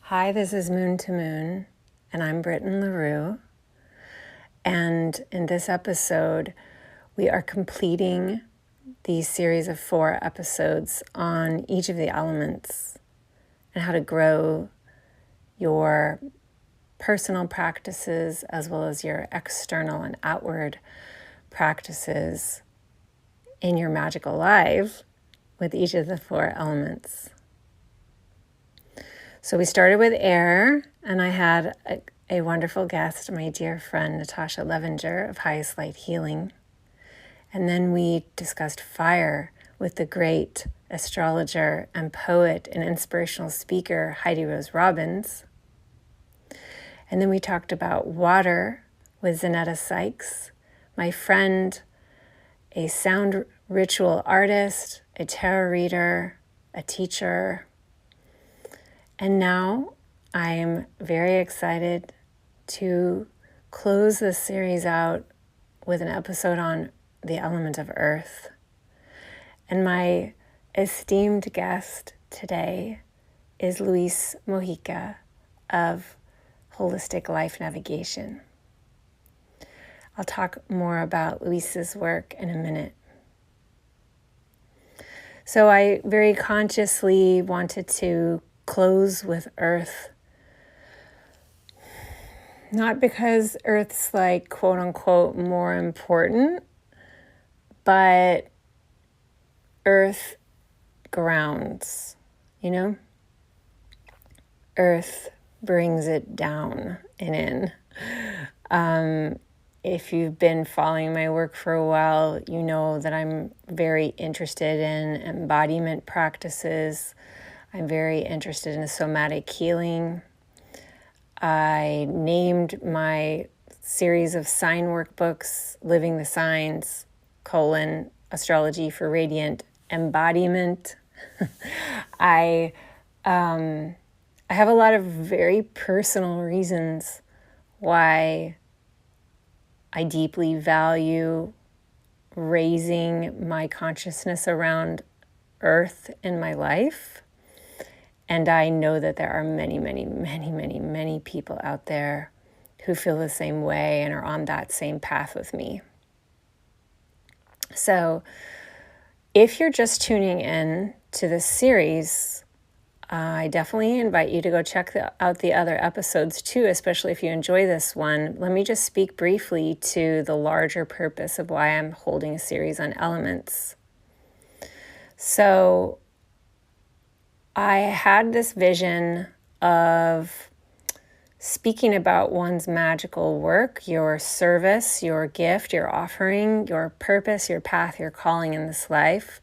Hi, this is Moon to Moon, and I'm Britton LaRue. And in this episode, we are completing the series of 4 episodes on each of the elements and how to grow your personal practices as well as your external and outward practices in your magical life with each of the 4 elements. So we started with air, and I had a wonderful guest, my dear friend Natasha Levenger of Highest Light Healing. And then we discussed fire with the great astrologer and poet and inspirational speaker Heidi Rose Robbins. And then we talked about water with Zanetta Sykes, my friend, a sound ritual artist, a tarot reader, a teacher. And now I am very excited to close this series out with an episode on the element of earth. And my esteemed guest today is Luis Mojica of Holistic Life Navigation. I'll talk more about Luis's work in a minute. So I very consciously wanted to close with earth. Not because earth's like quote unquote more important, but earth grounds, Earth brings it down and in. If you've been following my work for a while, you know that I'm very interested in embodiment practices. I'm very interested in somatic healing. I named my series of sign workbooks, Living the Signs, Astrology for Radiant Embodiment. I have a lot of very personal reasons why I deeply value raising my consciousness around earth in my life. And I know that there are many, many, many, many, many people out there who feel the same way and are on that same path with me. So if you're just tuning in to this series, I definitely invite you to go check out the other episodes too, especially if you enjoy this one. Let me just speak briefly to the larger purpose of why I'm holding a series on elements. So I had this vision of speaking about one's magical work, your service, your gift, your offering, your purpose, your path, your calling in this life.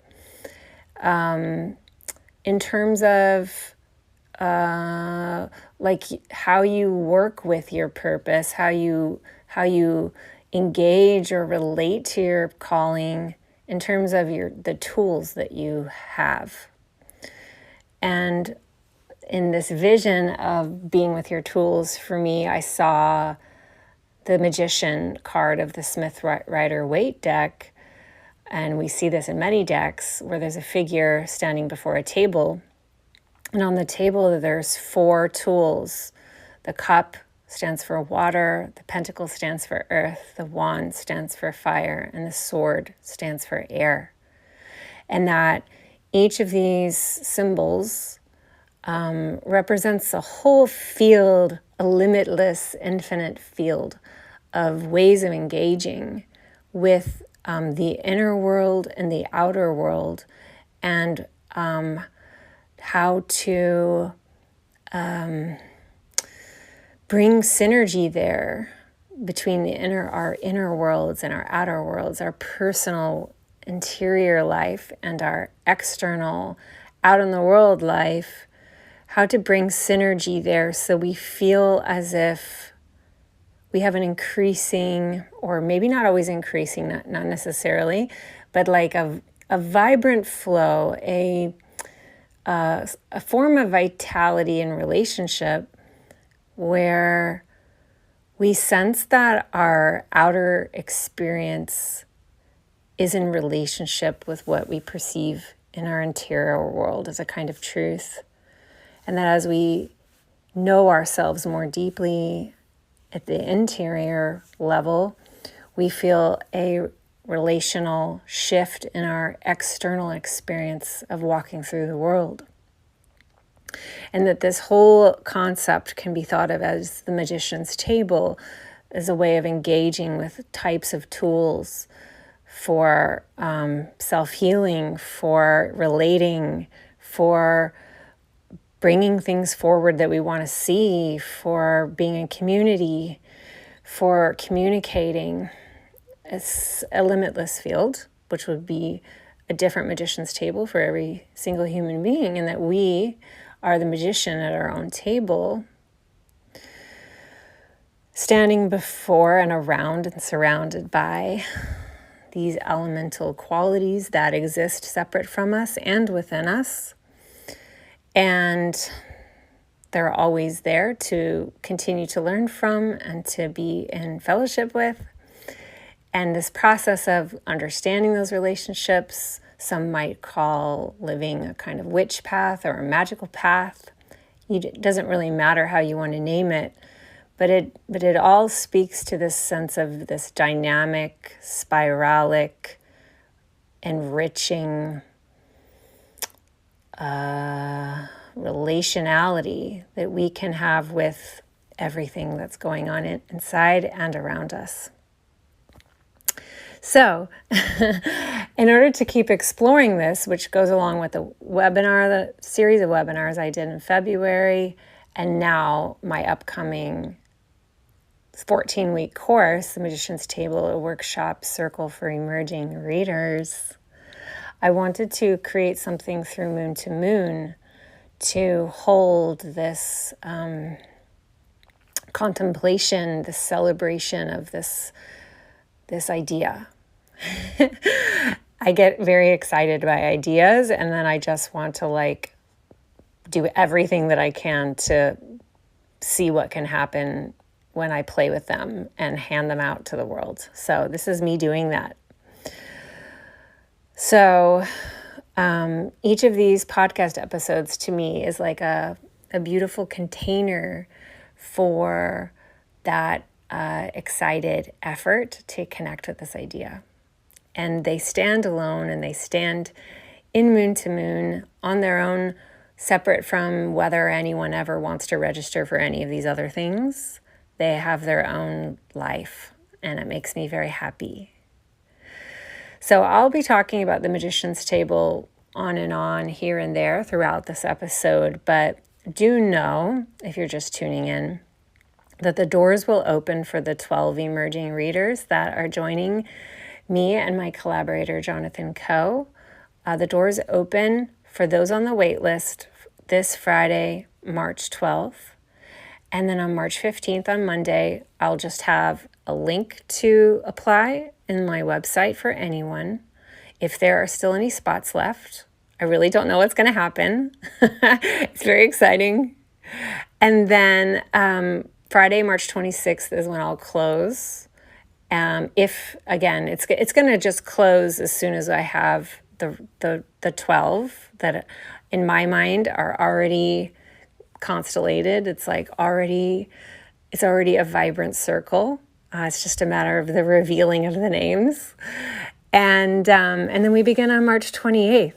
In terms of like how you work with your purpose, how you engage or relate to your calling in terms of the tools that you have. And in this vision of being with your tools, for me, I saw the Magician card of the Smith-Rider-Waite deck. And we see this in many decks where there's a figure standing before a table. And on the table, there's 4 tools. The cup stands for water, the pentacle stands for earth, the wand stands for fire, and the sword stands for air. And that each of these symbols represents a whole field, a limitless, infinite field of ways of engaging with the inner world and the outer world, and how to bring synergy there between our inner worlds and our outer worlds, our personal interior life and our external out in the world life, how to bring synergy there so we feel as if we have an increasing, or maybe not always increasing, not necessarily, but like a vibrant flow, a form of vitality in relationship where we sense that our outer experience is in relationship with what we perceive in our interior world as a kind of truth. And that as we know ourselves more deeply at the interior level, we feel a relational shift in our external experience of walking through the world. And that this whole concept can be thought of as the magician's table, as a way of engaging with types of tools for self-healing, for relating, for bringing things forward that we want to see, for being in community, for communicating. It's a limitless field, which would be a different magician's table for every single human being, and that we are the magician at our own table, standing before and around and surrounded by these elemental qualities that exist separate from us and within us. And they're always there to continue to learn from and to be in fellowship with. And this process of understanding those relationships, some might call living a kind of witch path or a magical path. It doesn't really matter how you want to name it, but it all speaks to this sense of this dynamic, spiralic, enriching relationality that we can have with everything that's going on inside and around us. So, in order to keep exploring this, which goes along with the series of webinars I did in February, and now my upcoming 14-week course, The Magician's Table, a workshop circle for emerging readers, I wanted to create something through Moon to Moon to hold this contemplation, this celebration of this idea. I get very excited by ideas, and then I just want to do everything that I can to see what can happen when I play with them and hand them out to the world. So this is me doing that. So each of these podcast episodes to me is like a beautiful container for that excited effort to connect with this idea. And they stand alone, and they stand in Moon to Moon on their own, separate from whether anyone ever wants to register for any of these other things. They have their own life, and it makes me very happy. So I'll be talking about the Magician's Table on and on, here and there throughout this episode, but do know, if you're just tuning in, that the doors will open for the 12 emerging readers that are joining me and my collaborator, Jonathan Coe. The doors open for those on the wait list this Friday, March 12th. And then on March 15th, on Monday, I'll just have a link to apply in my website for anyone. If there are still any spots left, I really don't know what's going to happen. It's very exciting. And then Friday, March 26th is when I'll close. If, again, it's going to just close as soon as I have the 12 that in my mind are already constellated. It's already a vibrant circle. It's just a matter of the revealing of the names. And then we begin on March 28th.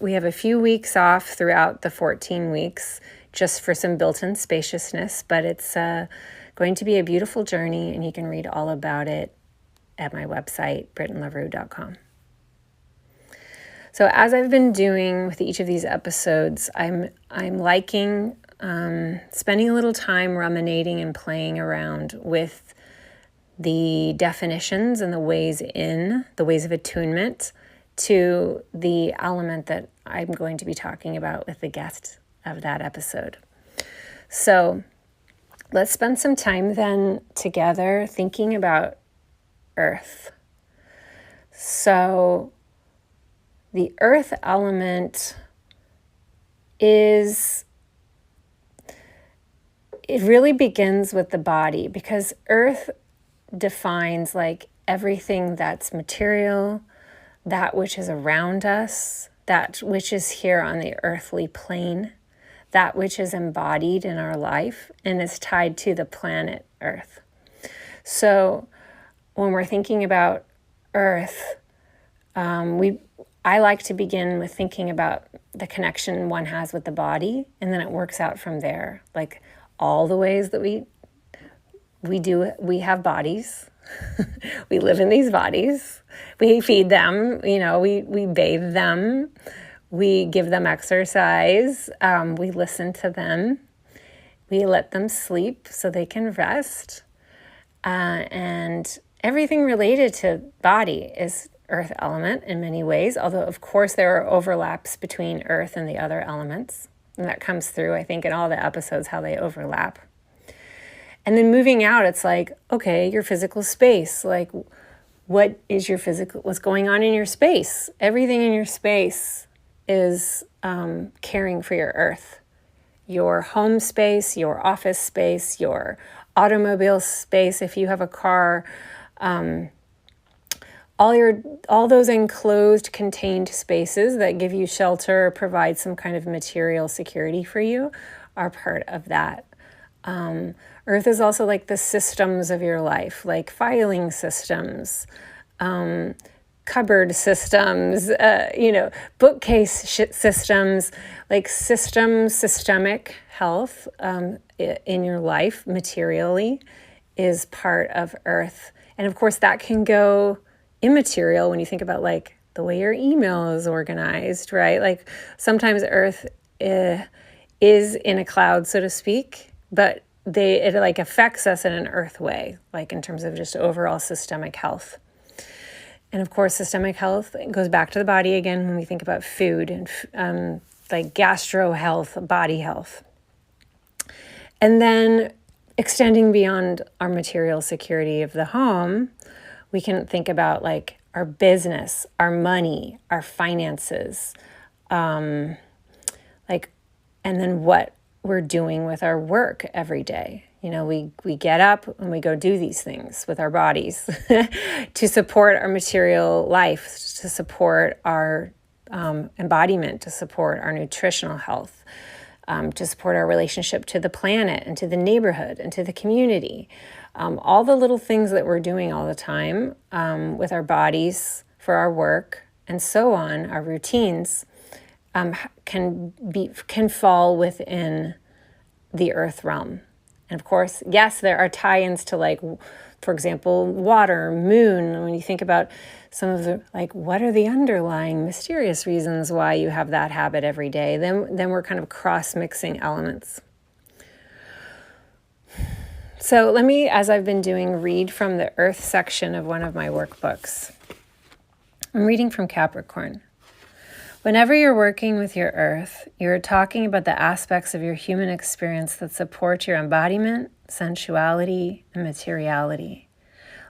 We have a few weeks off throughout the 14 weeks just for some built-in spaciousness, but it's going to be a beautiful journey, and you can read all about it at my website, brittenleroux.com. So as I've been doing with each of these episodes, I'm liking spending a little time ruminating and playing around with the definitions and the ways of attunement to the element that I'm going to be talking about with the guest of that episode. So let's spend some time then together thinking about earth. So the earth element it really begins with the body, because earth defines everything that's material, that which is around us, that which is here on the earthly plane, that which is embodied in our life and is tied to the planet Earth. So when we're thinking about Earth, I like to begin with thinking about the connection one has with the body, and then it works out from there. Like all the ways that we have bodies. We live in these bodies. We feed them, we bathe them. We give them exercise. We listen to them. We let them sleep so they can rest. And everything related to body is earth element in many ways, although of course there are overlaps between earth and the other elements. And that comes through, I think, in all the episodes, how they overlap. And then moving out, it's like, okay, your physical space, like what's going on in your space? Everything in your space is caring for your earth. Your home space, your office space, your automobile space, if you have a car, all those enclosed, contained spaces that give you shelter, provide some kind of material security for you, are part of that. Earth is also like the systems of your life, like filing systems, cupboard systems, bookcase systems, like systemic health in your life materially is part of Earth. And of course that can go immaterial when you think about like the way your email is organized, right? Like sometimes Earth is in a cloud, so to speak, but it like affects us in an earth way, like in terms of just overall systemic health. And of course, systemic health goes back to the body again when we think about food and like gastro health, body health. And then extending beyond our material security of the home, we can think about like our business, our money, our finances, and then what we're doing with our work every day. We get up and we go do these things with our bodies to support our material life, to support our embodiment, to support our nutritional health, to support our relationship to the planet and to the neighborhood and to the community. All the little things that we're doing all the time with our bodies, for our work, and so on, our routines, can fall within the earth realm. And of course, yes, there are tie-ins to like, for example, water, moon. When you think about some of the, like, what are the underlying mysterious reasons why you have that habit every day? Then we're kind of cross-mixing elements. So let me, as I've been doing, read from the earth section of one of my workbooks. I'm reading from Capricorn. Whenever you're working with your earth, you're talking about the aspects of your human experience that support your embodiment, sensuality, and materiality.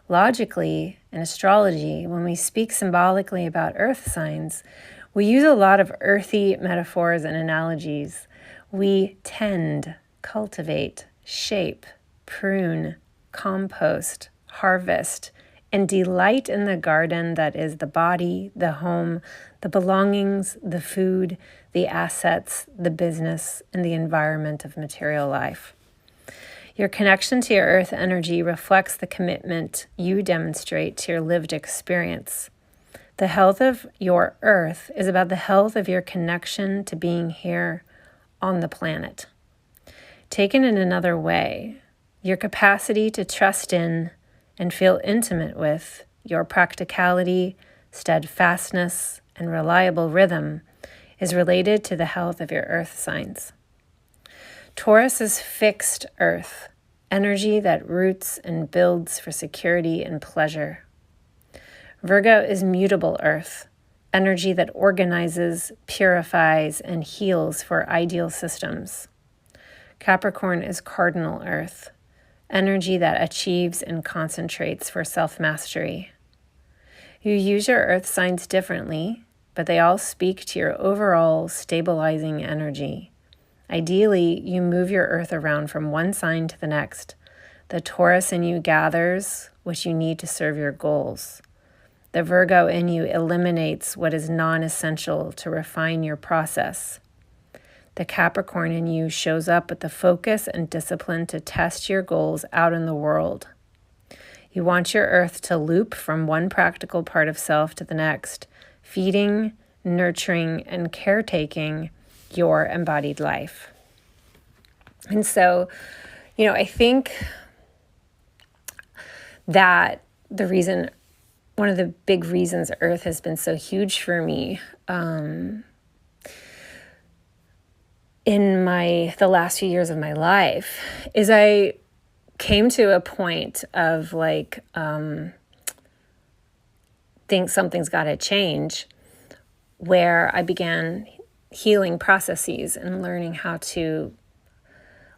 Logically, in astrology, when we speak symbolically about earth signs, we use a lot of earthy metaphors and analogies. We tend, cultivate, shape, prune, compost, harvest, and delight in the garden that is the body, the home, the belongings, the food, the assets, the business, and the environment of material life. Your connection to your earth energy reflects the commitment you demonstrate to your lived experience. The health of your earth is about the health of your connection to being here on the planet. Taken in another way, your capacity to trust in and feel intimate with your practicality, steadfastness, and reliable rhythm is related to the health of your earth signs. Taurus is fixed earth, energy that roots and builds for security and pleasure. Virgo is mutable earth, energy that organizes, purifies, and heals for ideal systems. Capricorn is cardinal earth, energy that achieves and concentrates for self-mastery. You use your earth signs differently, but they all speak to your overall stabilizing energy. Ideally, you move your earth around from one sign to the next. The Taurus in you gathers what you need to serve your goals. The Virgo in you eliminates what is non-essential to refine your process. The Capricorn in you shows up with the focus and discipline to test your goals out in the world. You want your earth to loop from one practical part of self to the next, feeding, nurturing, and caretaking your embodied life. And so, I think that one of the big reasons Earth has been so huge for me in the last few years of my life is I came to a point of think something's got to change, where I began healing processes and learning how to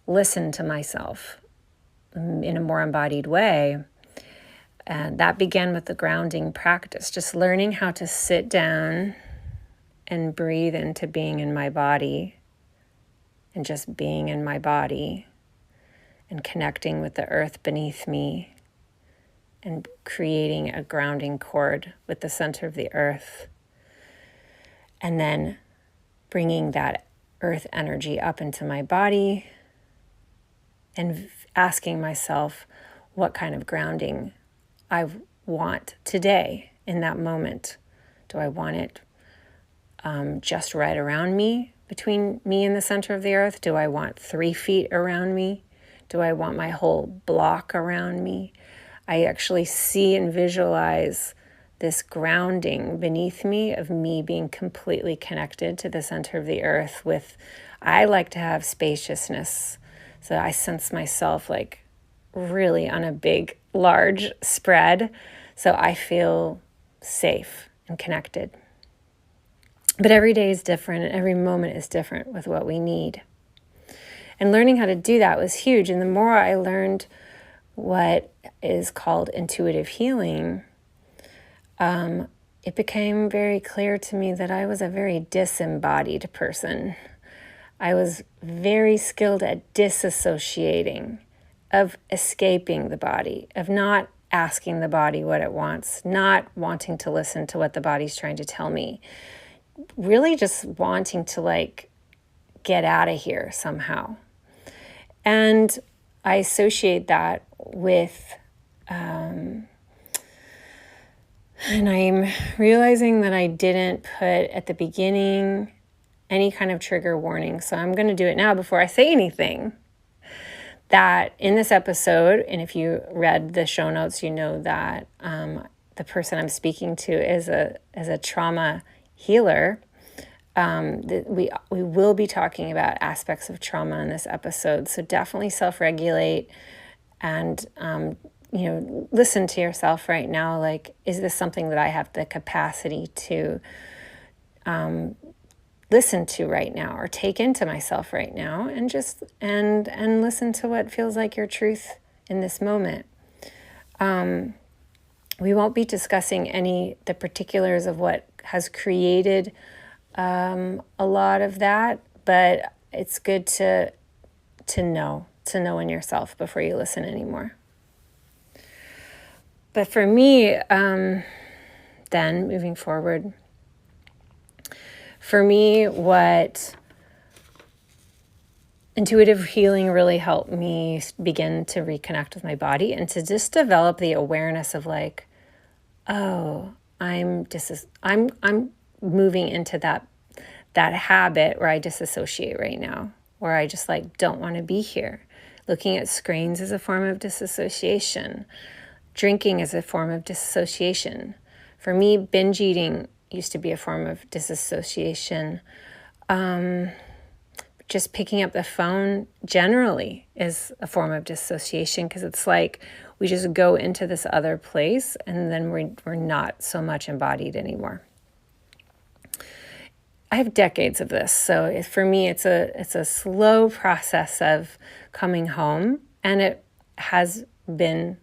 listen to myself in a more embodied way. And that began with the grounding practice, just learning how to sit down and breathe into being in my body and just being in my body and connecting with the earth beneath me and creating a grounding cord with the center of the earth. And then bringing that earth energy up into my body and asking myself what kind of grounding I want today in that moment. Do I want it just right around me, between me and the center of the earth? Do I want 3 feet around me? Do I want my whole block around me? I actually see and visualize this grounding beneath me of me being completely connected to the center of the earth I like to have spaciousness. So I sense myself really on a big, large spread. So I feel safe and connected. But every day is different and every moment is different with what we need. And learning how to do that was huge. And the more I learned what is called intuitive healing, it became very clear to me that I was a very disembodied person. I was very skilled at disassociating, of escaping the body, of not asking the body what it wants, not wanting to listen to what the body's trying to tell me, really just wanting to get out of here somehow. And I associate that with, and I'm realizing that I didn't put at the beginning any kind of trigger warning. So I'm going to do it now before I say anything. That in this episode, and if you read the show notes, you know that the person I'm speaking to is a trauma healer. We will be talking about aspects of trauma in this episode. So definitely self-regulate and listen to yourself right now. Is this something that I have the capacity to listen to right now or take into myself right now, and just and listen to what feels like your truth in this moment. We won't be discussing the particulars of what has created a lot of that, but it's good to know in yourself before you listen anymore. But for me, then moving forward, for me, what intuitive healing really helped me begin to reconnect with my body and to just develop the awareness of I'm moving into that habit where I disassociate right now, where I just don't want to be here. Looking at screens is a form of disassociation. Drinking is a form of disassociation. For me, binge eating used to be a form of disassociation. Just picking up the phone generally is a form of dissociation, because it's we just go into this other place and then we're not so much embodied anymore. I have decades of this, so for me it's a slow process of coming home, and it has been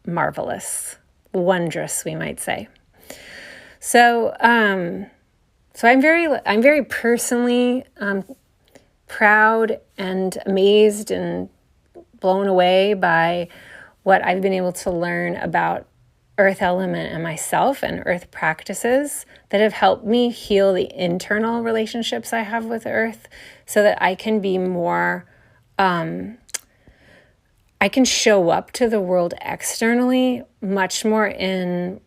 marvelous, wondrous, we might say. So I'm very personally proud and amazed and blown away by what I've been able to learn about earth element in myself and earth practices that have helped me heal the internal relationships I have with earth so that I can be more, I can show up to the world externally much more in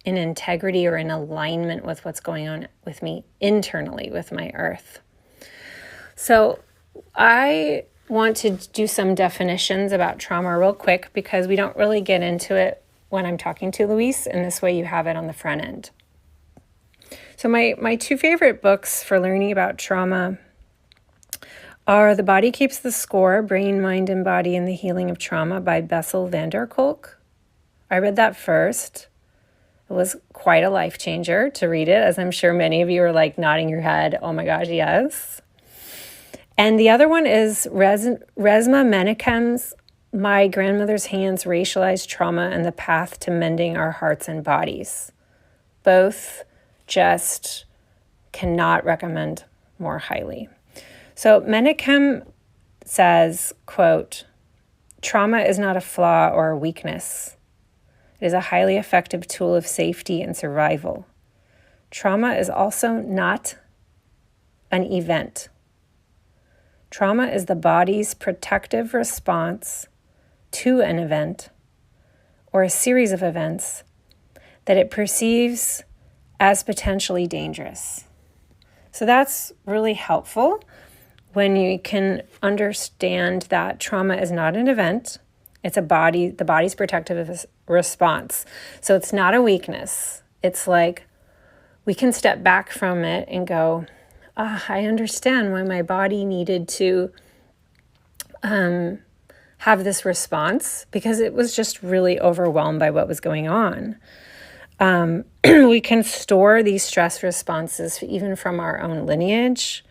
integrity or in alignment with what's going on with me internally with my earth. So I want to do some definitions about trauma real quick because we don't really get into it when I'm talking to Luis, and this way you have it on the front end. So my two favorite books for learning about trauma are The Body Keeps the Score, Brain, Mind, and Body in the Healing of Trauma by Bessel van der Kolk. I read that first. It was quite a life changer to read it, as I'm sure many of you are like nodding your head, oh my gosh, yes. And the other one is Resma Menakem's My Grandmother's Hands, Racialized Trauma and the Path to Mending Our Hearts and Bodies. Both just cannot recommend more highly. So Menakem says, quote, "Trauma is not a flaw or a weakness. It is a highly effective tool of safety and survival. Trauma is also not an event. Trauma is the body's protective response to an event or a series of events that it perceives as potentially dangerous." So that's really helpful when you can understand that trauma is not an event. It's the body's protective response. So it's not a weakness. It's like we can step back from it and go, I understand why my body needed to have this response because it was just really overwhelmed by what was going on. We can store these stress responses even from our own lineage.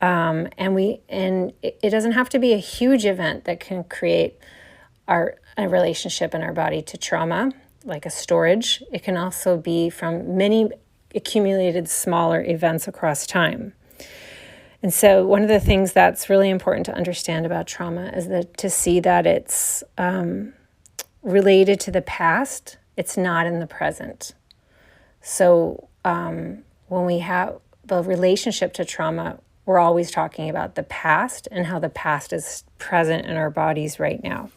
And it doesn't have to be a huge event that can create a relationship in our body to trauma, like a storage. It can also be from many accumulated smaller events across time. And so one of the things that's really important to understand about trauma is to see that it's related to the past. It's not in the present. So when we have the relationship to trauma, we're always talking about the past and how the past is present in our bodies right now.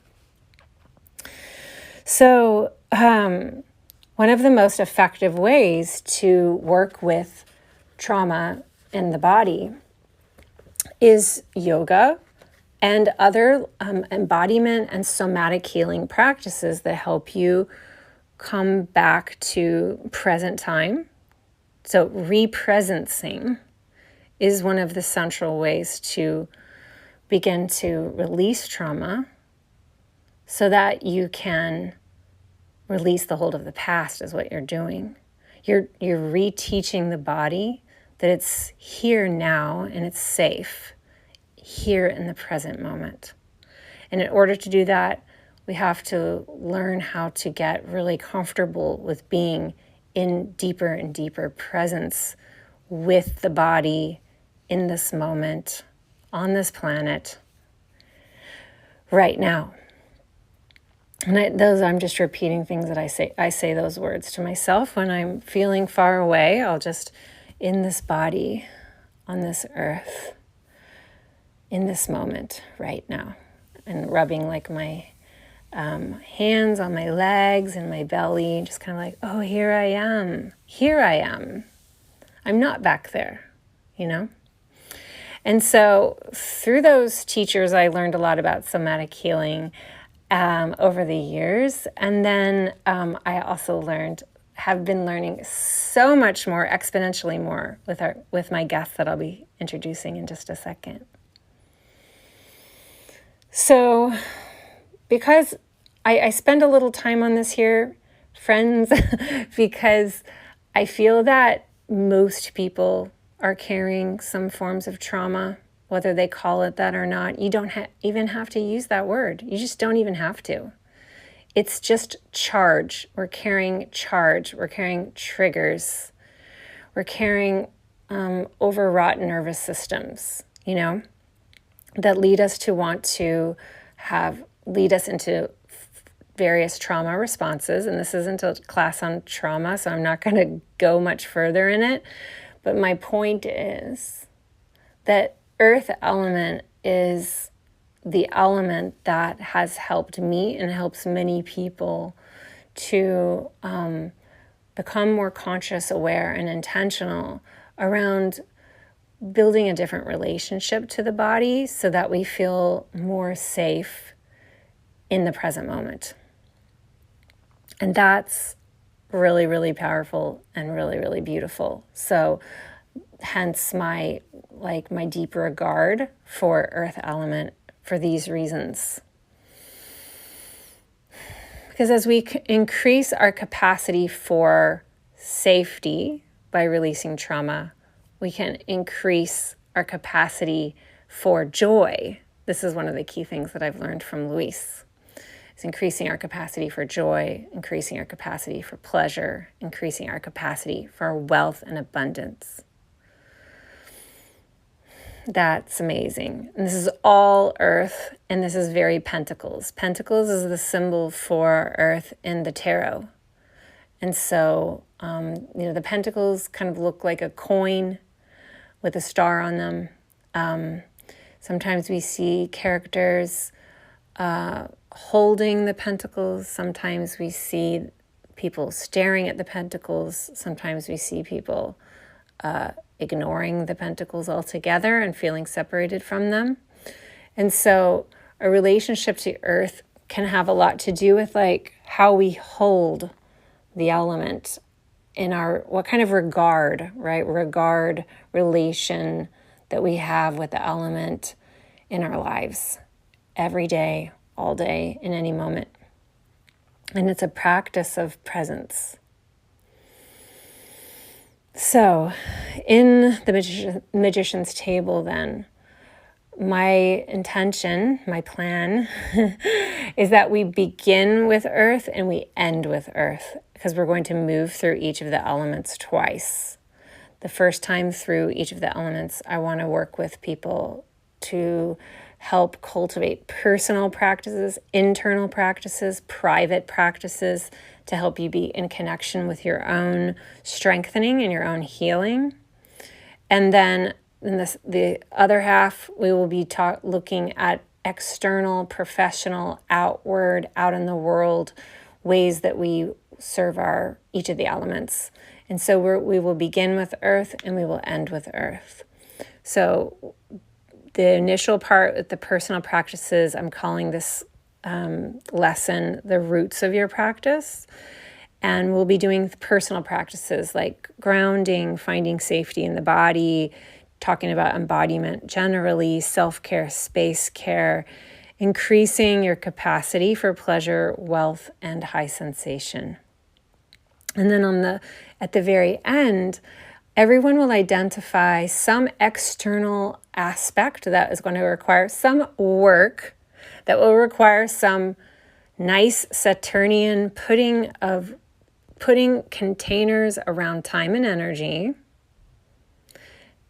So one of the most effective ways to work with trauma in the body is yoga and other embodiment and somatic healing practices that help you come back to present time. So represencing is one of the central ways to begin to release trauma so that you can release the hold of the past is what you're doing. You're reteaching the body that it's here now and it's safe here in the present moment. And in order to do that, we have to learn how to get really comfortable with being in deeper and deeper presence with the body in this moment, on this planet, right now. And I'm just repeating things that I say. I say those words to myself when I'm feeling far away. I'll just, in this body, on this earth, in this moment, right now. And rubbing like my hands on my legs and my belly, just kind of like, oh, here I am. Here I am. I'm not back there, you know? And so through those teachers, I learned a lot about somatic healing over the years. And then I also have been learning so much more, exponentially more with my guests that I'll be introducing in just a second. So because I spend a little time on this here, friends, because I feel that most people are carrying some forms of trauma, whether they call it that or not. You don't even have to use that word. You just don't even have to. It's just charge. We're carrying charge. We're carrying triggers. We're carrying overwrought nervous systems, you know, that lead us to want to lead us into various trauma responses. And this isn't a class on trauma, so I'm not going to go much further in it. But my point is that earth element is the element that has helped me and helps many people to become more conscious, aware, and intentional around building a different relationship to the body so that we feel more safe in the present moment. And that's really, really powerful and really, really beautiful. So hence my deep regard for earth element for these reasons. Because as we increase our capacity for safety by releasing trauma, we can increase our capacity for joy. This is one of the key things that I've learned from Luis. It's increasing our capacity for joy, increasing our capacity for pleasure, increasing our capacity for wealth and abundance. That's amazing. And this is all earth, and this is very pentacles. Pentacles is the symbol for earth in the tarot. And so, the pentacles kind of look like a coin with a star on them. Sometimes we see characters holding the pentacles. Sometimes we see people staring at the pentacles. Sometimes we see people ignoring the pentacles altogether and feeling separated from them. And so a relationship to earth can have a lot to do with how we hold the element in what kind of regard, right? Regard, relation that we have with the element in our lives every day, all day, in any moment. And it's a practice of presence. So, in the Magician's Table, then, my intention, my plan, is that we begin with earth and we end with earth, because we're going to move through each of the elements twice. The first time through each of the elements, I want to work with people to help cultivate personal practices, internal practices, private practices, to help you be in connection with your own strengthening and your own healing. And then in the other half, we will be looking at external, professional, outward, out in the world, ways that we serve each of the elements. And so we will begin with earth and we will end with earth. So the initial part with the personal practices, I'm calling this lesson the roots of your practice. And we'll be doing personal practices like grounding, finding safety in the body, talking about embodiment generally, self-care, space care, increasing your capacity for pleasure, wealth, and high sensation. And then at the very end, everyone will identify some external aspect that is going to require some work, that will require some nice Saturnian putting containers around time and energy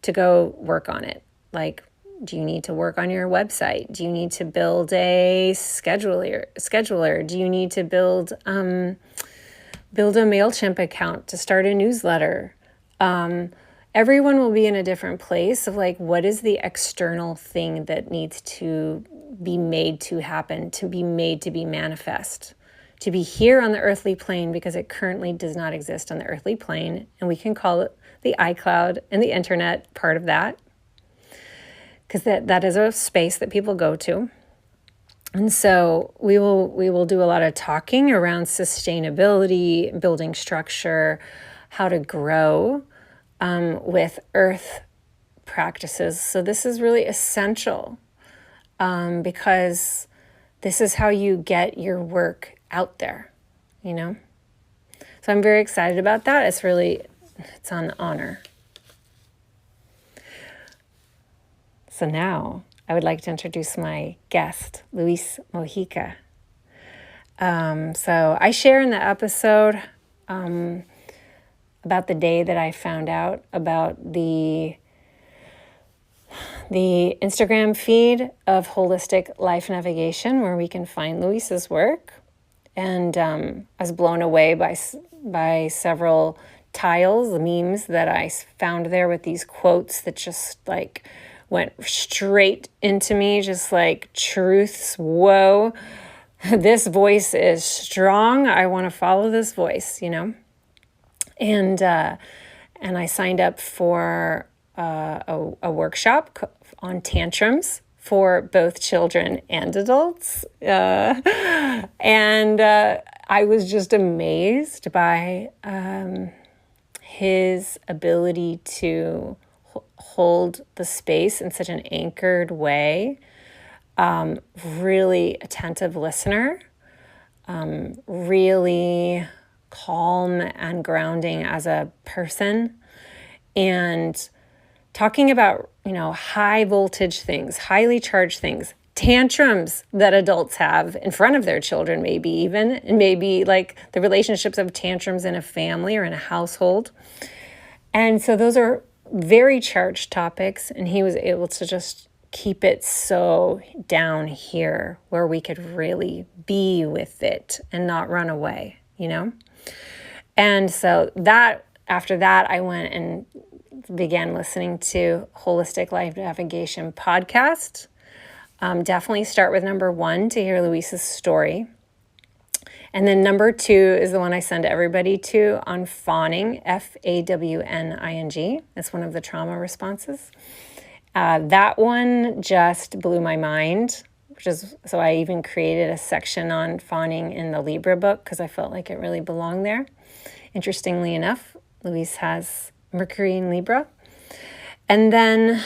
to go work on it. Like, do you need to work on your website? Do you need to build a scheduler? Do you need to build a MailChimp account to start a newsletter? Everyone will be in a different place of what is the external thing that needs to be made to happen, to be made to be manifest, to be here on the earthly plane, because it currently does not exist on the earthly plane. And we can call it the iCloud and the internet part of that, because that is a space that people go to. And so we will do a lot of talking around sustainability, building structure, how to grow with earth practices. So this is really essential because this is how you get your work out there, So I'm very excited about that. It's an honor. So now I would like to introduce my guest, Luis Mojica. So I share in the episode about the day that I found out about the Instagram feed of Holistic Life Navigation, where we can find Luis's work. And I was blown away by several tiles, the memes that I found there with these quotes that just like went straight into me, just like truths. Whoa, this voice is strong. I want to follow this voice, And I signed up for a workshop on tantrums for both children and adults. And I was just amazed by his ability to hold the space in such an anchored way. Really attentive listener, really calm and grounding as a person, and talking about, high voltage things, highly charged things, tantrums that adults have in front of their children, maybe even, and maybe like the relationships of tantrums in a family or in a household. And so those are very charged topics, and he was able to just keep it so down here where we could really be with it and not run away, And so after that, I went and began listening to Holistic Life Navigation podcast. Definitely start with number 1 to hear Luis's story. And then number 2 is the one I send everybody to on fawning, Fawning. It's one of the trauma responses. That one just blew my mind, so I even created a section on fawning in the Libra book because I felt like it really belonged there. Interestingly enough, Luis has Mercury in Libra. And then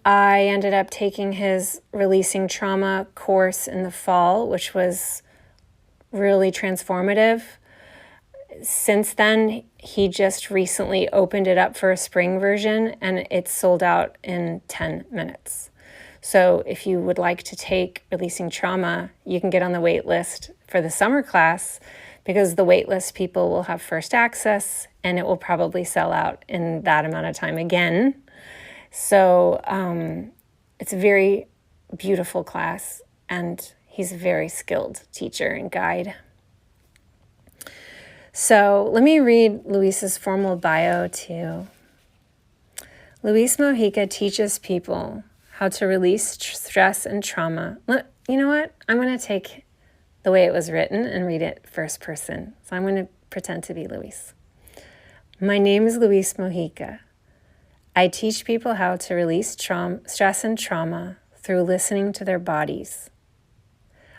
I ended up taking his Releasing Trauma course in the fall, which was really transformative. Since then, he just recently opened it up for a spring version, and it's sold out in 10 minutes. So if you would like to take Releasing Trauma, you can get on the wait list for the summer class, because the wait list people will have first access, and it will probably sell out in that amount of time again. So it's a very beautiful class, and he's a very skilled teacher and guide. So let me read Luis's formal bio to you. Luis Mojica teaches people how to release stress and trauma. You know what? I'm going to take the way it was written and read it first person. So I'm going to pretend to be Luis. My name is Luis Mojica. I teach people how to release stress and trauma through listening to their bodies.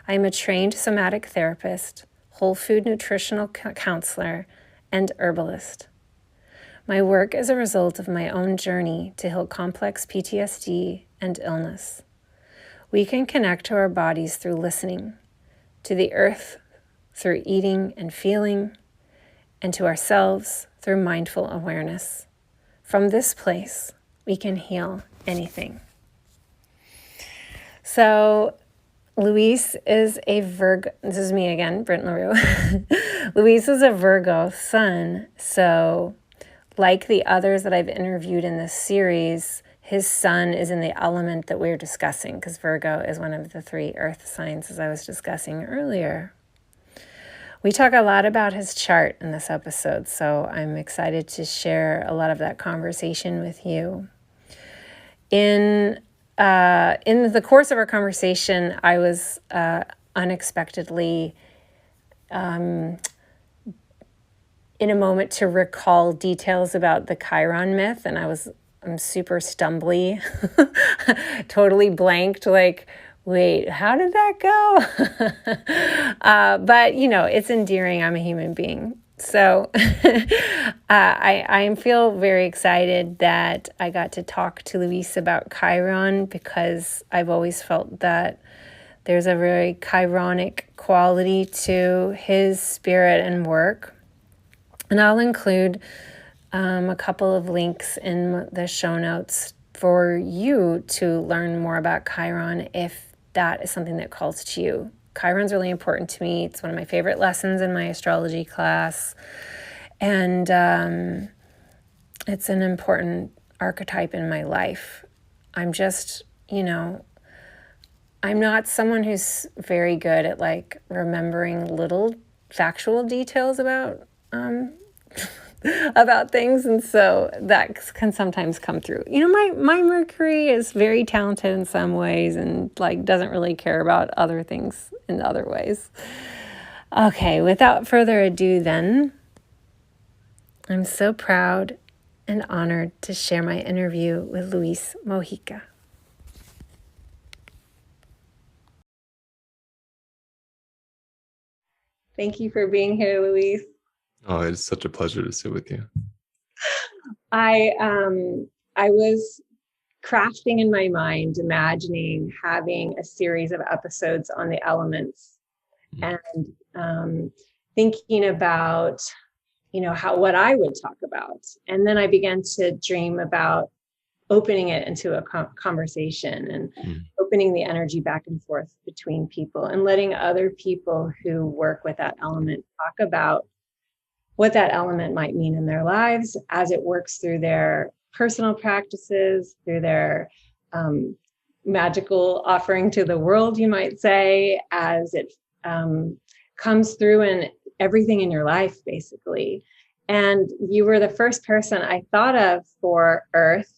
I am a trained somatic therapist, whole food nutritional counselor, and herbalist. My work is a result of my own journey to heal complex PTSD and illness. We can connect to our bodies through listening, to the earth through eating and feeling, and to ourselves through mindful awareness. From this place, we can heal anything. So, Luis is a Virgo. This is me again, Brent LaRue. Luis is a Virgo sun. So, like the others that I've interviewed in this series, his sun is in the element that we're discussing, because Virgo is one of the 3 earth signs, as I was discussing earlier. We talk a lot about his chart in this episode, so I'm excited to share a lot of that conversation with you. In the course of our conversation, I was unexpectedly in a moment to recall details about the Chiron myth, and I'm super stumbly, totally blanked, like, wait, how did that go? But, it's endearing. I'm a human being. So I feel very excited that I got to talk to Luis about Chiron, because I've always felt that there's a very Chironic quality to his spirit and work. And I'll include a couple of links in the show notes for you to learn more about Chiron if that is something that calls to you. Chiron's really important to me. It's one of my favorite lessons in my astrology class. And it's an important archetype in my life. I'm just, I'm not someone who's very good at like remembering little factual details about things, and so that can sometimes come through. You know, my Mercury is very talented in some ways and like doesn't really care about other things in other ways. Okay, without further ado then, I'm so proud and honored to share my interview with Luis Mojica. Thank you for being here, Luis. Oh, it's such a pleasure to sit with you. I was crafting in my mind, imagining having a series of episodes on the elements, and thinking about, what I would talk about. And then I began to dream about opening it into a conversation and opening the energy back and forth between people and letting other people who work with that element talk about what that element might mean in their lives as it works through their personal practices, through their magical offering to the world, you might say, as it comes through in everything in your life, basically. And you were the first person I thought of for Earth,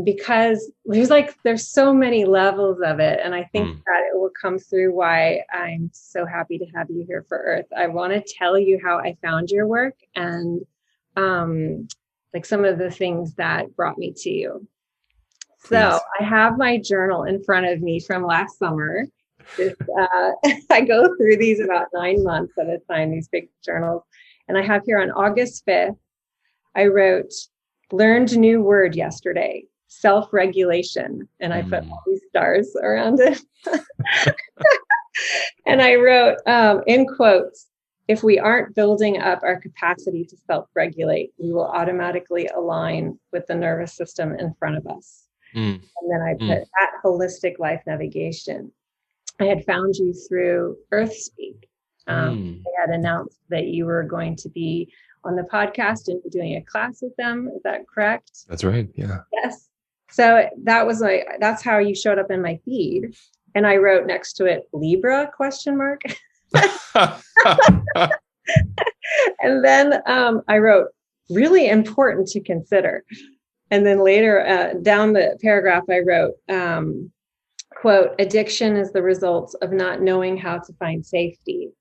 because there's so many levels of it. And I think that it will come through why I'm so happy to have you here for Earth. I want to tell you how I found your work and like some of the things that brought me to you. Please. So I have my journal in front of me from last summer. I go through these about 9 months at a time, these big journals. And I have here on August 5th, I wrote, learned new word yesterday, self-regulation. And I put all these stars around it. And I wrote, in quotes, if we aren't building up our capacity to self-regulate, we will automatically align with the nervous system in front of us. And then I put that holistic life navigation. I had found you through EarthSpeak. They had announced that you were going to be on the podcast and doing a class with them. Is that correct? That's right. Yeah. Yes. So that's how you showed up in my feed. And I wrote next to it, Libra ? And then I wrote, really important to consider. And then later down the paragraph, I wrote, quote, addiction is the result of not knowing how to find safety.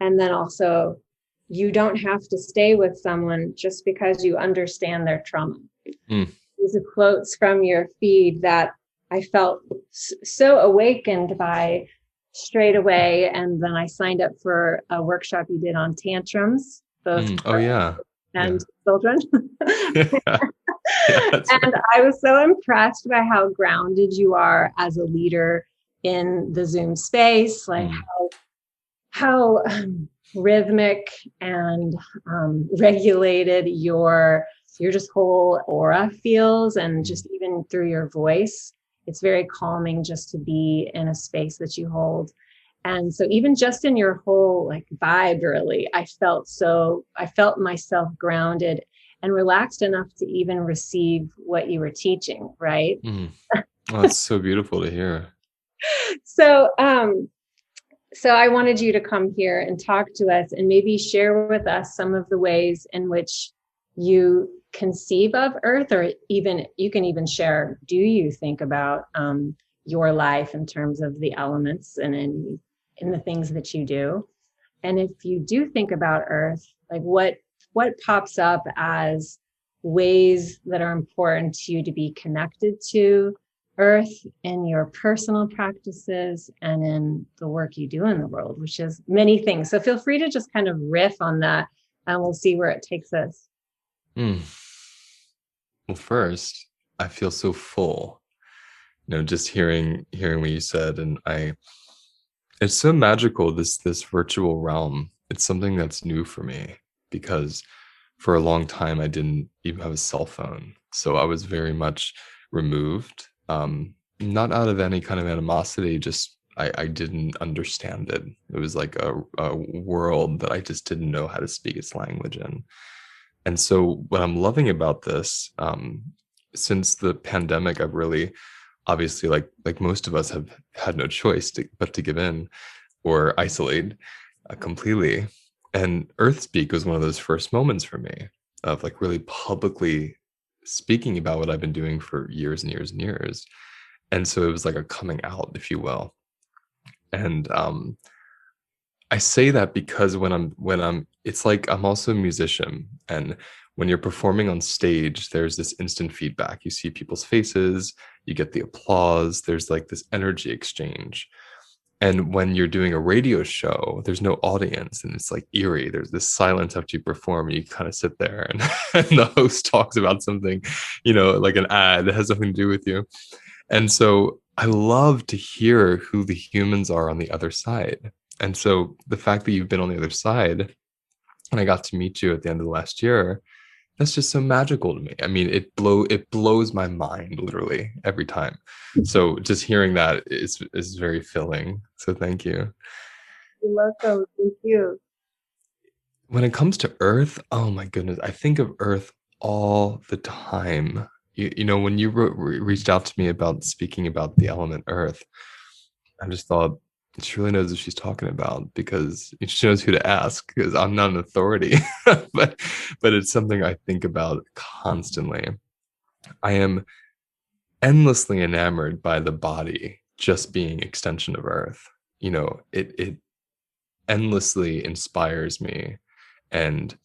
And then also, you don't have to stay with someone just because you understand their trauma. These are quotes from your feed that I felt so awakened by straight away. And then I signed up for a workshop you did on tantrums, both and children. And I was so impressed by how grounded you are as a leader in the Zoom space, like how rhythmic and regulated your just whole aura feels, and just even through your voice, it's very calming just to be in a space that you hold. And so even just in your whole like vibe, really, I felt myself grounded and relaxed enough to even receive what you were teaching, right? Oh, it's so beautiful to hear. So I wanted you to come here and talk to us and maybe share with us some of the ways in which you conceive of Earth, or even you can even share, do you think about your life in terms of the elements and in the things that you do? And if you do think about Earth, like what pops up as ways that are important to you to be connected to Earth in your personal practices and in the work you do in the world, which is many things. So feel free to just kind of riff on that and we'll see where it takes us. Well, first, I feel so full, just hearing what you said. And it's so magical, this virtual realm. It's something that's new for me because for a long time, I didn't even have a cell phone. So I was very much removed, not out of any kind of animosity, just I didn't understand it. It was like a world that I just didn't know how to speak its language in. And so what I'm loving about this, since the pandemic, I've really obviously, like most of us have had no choice but to give in or isolate completely. And Earth Speak was one of those first moments for me of like really publicly speaking about what I've been doing for years and years and years. And so it was like a coming out, if you will. And I say that because when I'm it's like I'm also a musician, and when you're performing on stage, there's this instant feedback. You see people's faces, you get the applause, there's like this energy exchange. And when you're doing a radio show, there's no audience and it's like eerie. There's this silence after you perform. And you kind of sit there and, and the host talks about something, like an ad that has nothing to do with you. And so I love to hear who the humans are on the other side. And so the fact that you've been on the other side and I got to meet you at the end of the last year, that's just so magical to me. I mean, it blows my mind literally every time. So just hearing that is very filling. So thank you. You're welcome. Thank you. When it comes to Earth, oh my goodness, I think of Earth all the time. When you reached out to me about speaking about the element Earth, I just thought she really knows what she's talking about because she knows who to ask because I'm not an authority, but it's something I think about constantly. I am endlessly enamored by the body just being extension of Earth. It endlessly inspires me, and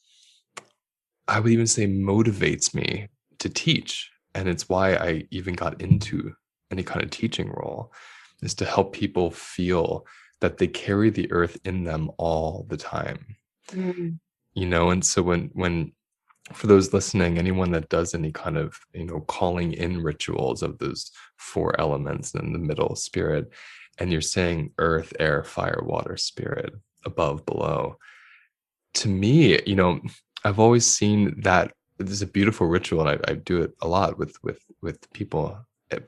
I would even say motivates me to teach. And it's why I even got into any kind of teaching role, is to help people feel that they carry the earth in them all the time. Mm. And so when for those listening, anyone that does any kind of calling in rituals of those four elements and the middle spirit, and you're saying earth, air, fire, water, spirit, above, below, to me, I've always seen that this is a beautiful ritual, and I do it a lot with people.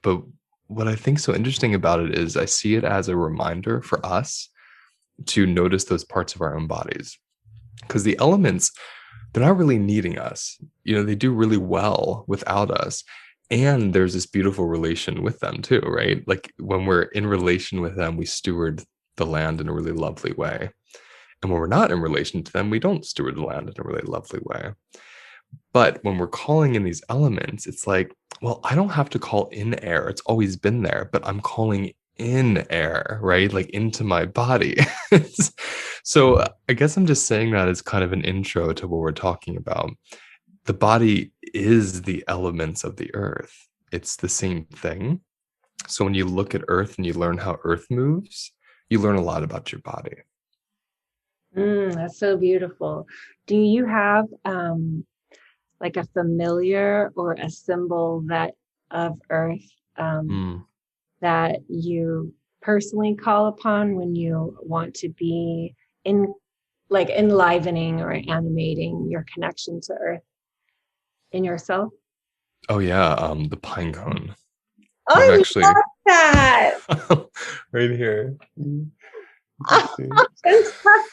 But what I think so interesting about it is I see it as a reminder for us to notice those parts of our own bodies, because the elements, they're not really needing us. They do really well without us. And there's this beautiful relation with them too, right? Like when we're in relation with them, we steward the land in a really lovely way. And when we're not in relation to them, we don't steward the land in a really lovely way. But when we're calling in these elements, it's like, well, I don't have to call in air. It's always been there, but I'm calling in air, right? Like into my body. So I guess I'm just saying that as kind of an intro to what we're talking about. The body is the elements of the earth. It's the same thing. So when you look at earth and you learn how earth moves, you learn a lot about your body. That's so beautiful. Do you have like a familiar or a symbol of Earth Mm. that you personally call upon when you want to be in like enlivening or animating your connection to Earth in yourself? Oh yeah, the pine cone. I'm I actually love that. right here. You can Oh, see.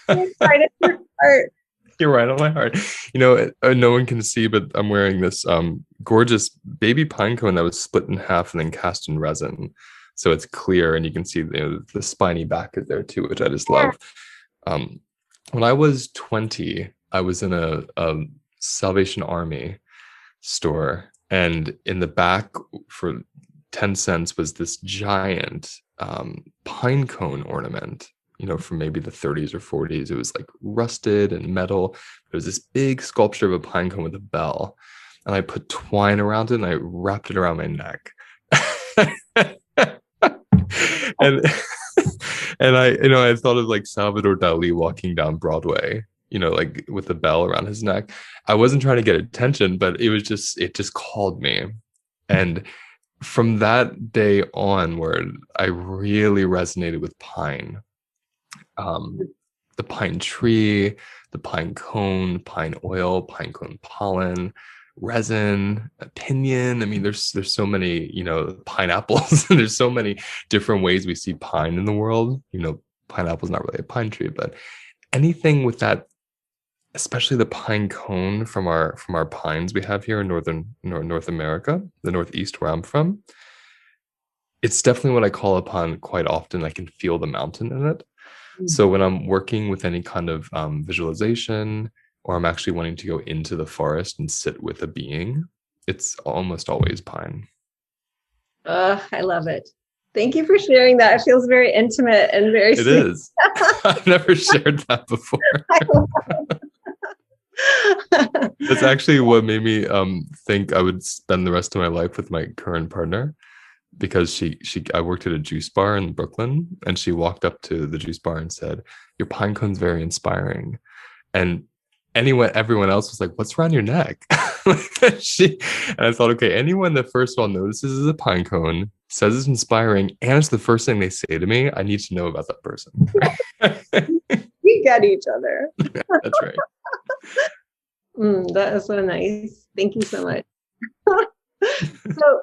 fantastic. Right at your heart. You're right on my heart. No one can see, but I'm wearing this gorgeous baby pine cone that was split in half and then cast in resin. So it's clear and you can see the spiny back is there too, which I just Yeah. love. Um, when I was 20, I was in a Salvation Army store, and in the back for 10 cents was this giant pine cone ornament, from maybe the 30s or 40s. It was like rusted and metal. It was this big sculpture of a pine cone with a bell. And I put twine around it and I wrapped it around my neck. and and I thought of like Salvador Dali walking down Broadway, like with a bell around his neck. I wasn't trying to get attention, but it just called me. And from that day onward, I really resonated with pine. The pine tree, the pine cone, pine oil, pine cone pollen, resin, pinyon. I mean, there's so many, pineapples. There's so many different ways we see pine in the world. Pineapple's not really a pine tree, but anything with that, especially the pine cone from our pines we have here in North America, the Northeast where I'm from. it's definitely what I call upon quite often. I can feel the mountain in it. Mm. So when I'm working with any kind of visualization, or I'm actually wanting to go into the forest and sit with a being, it's almost always pine. I love it. Thank you for sharing that. It feels very intimate and very It sweet. is. I've never shared that before. That's actually what made me think I would spend the rest of my life with my current partner, because she I worked at a juice bar in Brooklyn, and she walked up to the juice bar and said, "Your pine cone's very inspiring." And everyone else was like, "What's around your neck?" she and I thought, okay, anyone that first of all notices is a pine cone, says it's inspiring, and it's the first thing they say to me, I need to know about that person. We get each other. That's right. That is so nice. Thank you so much. So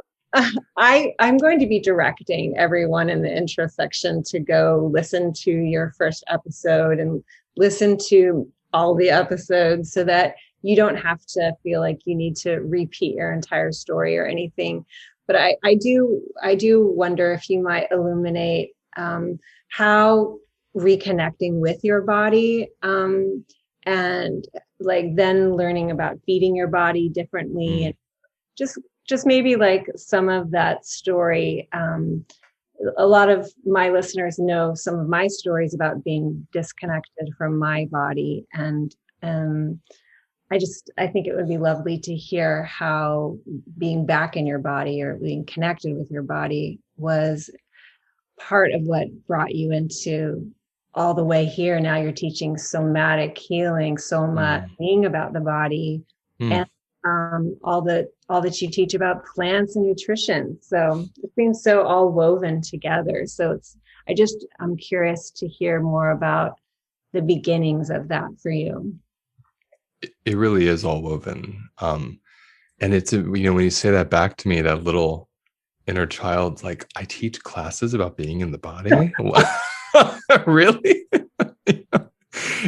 I'm going to be directing everyone in the intro section to go listen to your first episode and listen to all the episodes so that you don't have to feel like you need to repeat your entire story or anything. But I do wonder if you might illuminate how reconnecting with your body and like then learning about feeding your body differently Mm, and just just maybe like some of that story. A lot of my listeners know some of my stories about being disconnected from my body, and um, I think it would be lovely to hear how being back in your body or being connected with your body was part of what brought you into all the way here. Now you're teaching somatic healing, soma mm, being about the body, mm. and all that you teach about plants and nutrition. So it seems so all woven together. So I'm curious to hear more about the beginnings of that for you. It really is all woven. And when you say that back to me, that little inner child's like, I teach classes about being in the body. Really?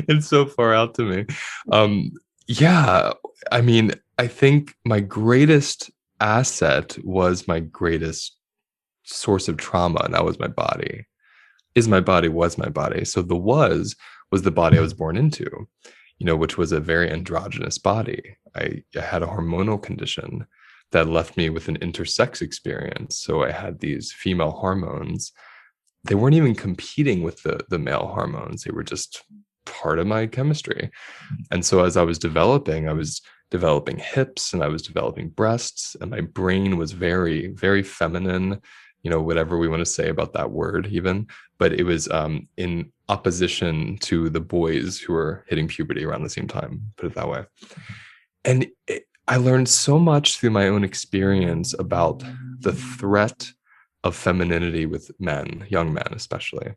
It's so far out to me. Um, yeah, I mean, I think my greatest asset was my greatest source of trauma, and that was my body. Was my body. So the was the body I was born into, which was a very androgynous body. I had a hormonal condition that left me with an intersex experience. So I had these female hormones. They weren't even competing with the male hormones. They were just part of my chemistry. And so as I was developing hips and I was developing breasts, and my brain was very, very feminine, whatever we want to say about that word, even. But it was in opposition to the boys who were hitting puberty around the same time, put it that way. And I learned so much through my own experience about the threat of femininity with men, young men especially,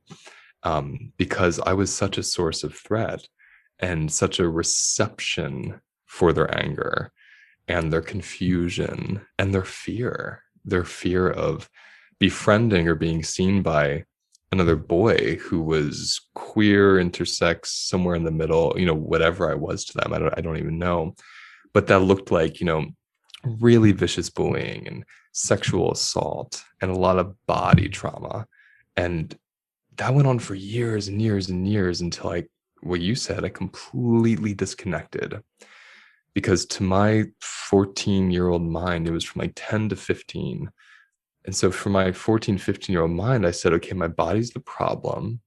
because I was such a source of threat and such a reception for their anger and their confusion and their fear of befriending or being seen by another boy who was queer, intersex, somewhere in the middle, whatever I was to them. I don't even know. But that looked like, really vicious bullying and sexual assault and a lot of body trauma. And that went on for years and years and years until what you said, I completely disconnected, because to my 14-year-old mind, it was from like 10 to 15. And so for my 14, 15-year-old mind, I said, okay, my body's the problem.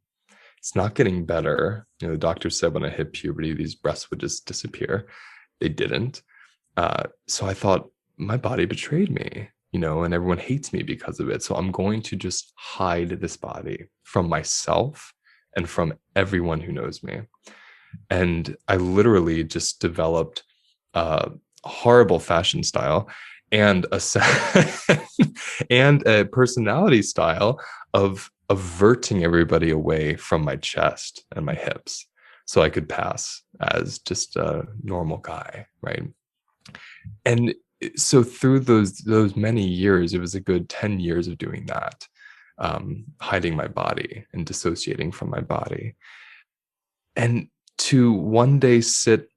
It's not getting better. The doctor said when I hit puberty, these breasts would just disappear. They didn't. So I thought, my body betrayed me, and everyone hates me because of it. So I'm going to just hide this body from myself and from everyone who knows me. And I literally just developed a horrible fashion style and and a personality style of averting everybody away from my chest and my hips so I could pass as just a normal guy, right? And so through those many years, it was a good 10 years of doing that, hiding my body and dissociating from my body. And to one day sit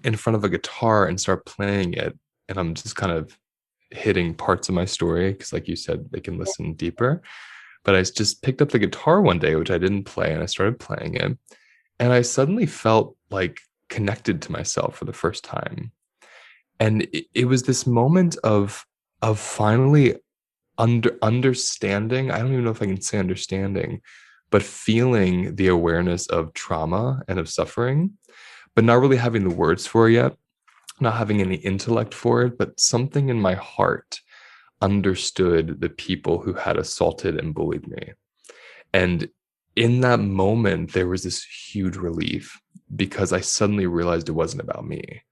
in front of a guitar and start playing it, and I'm just kind of hitting parts of my story because, like you said, they can listen deeper. But I just picked up the guitar one day, which I didn't play, and I started playing it. And I suddenly felt like connected to myself for the first time. And it was this moment of finally understanding. I don't even know if I can say understanding, but feeling the awareness of trauma and of suffering, but not really having the words for it yet, not having any intellect for it, but something in my heart understood the people who had assaulted and bullied me. And in that moment, there was this huge relief because I suddenly realized it wasn't about me.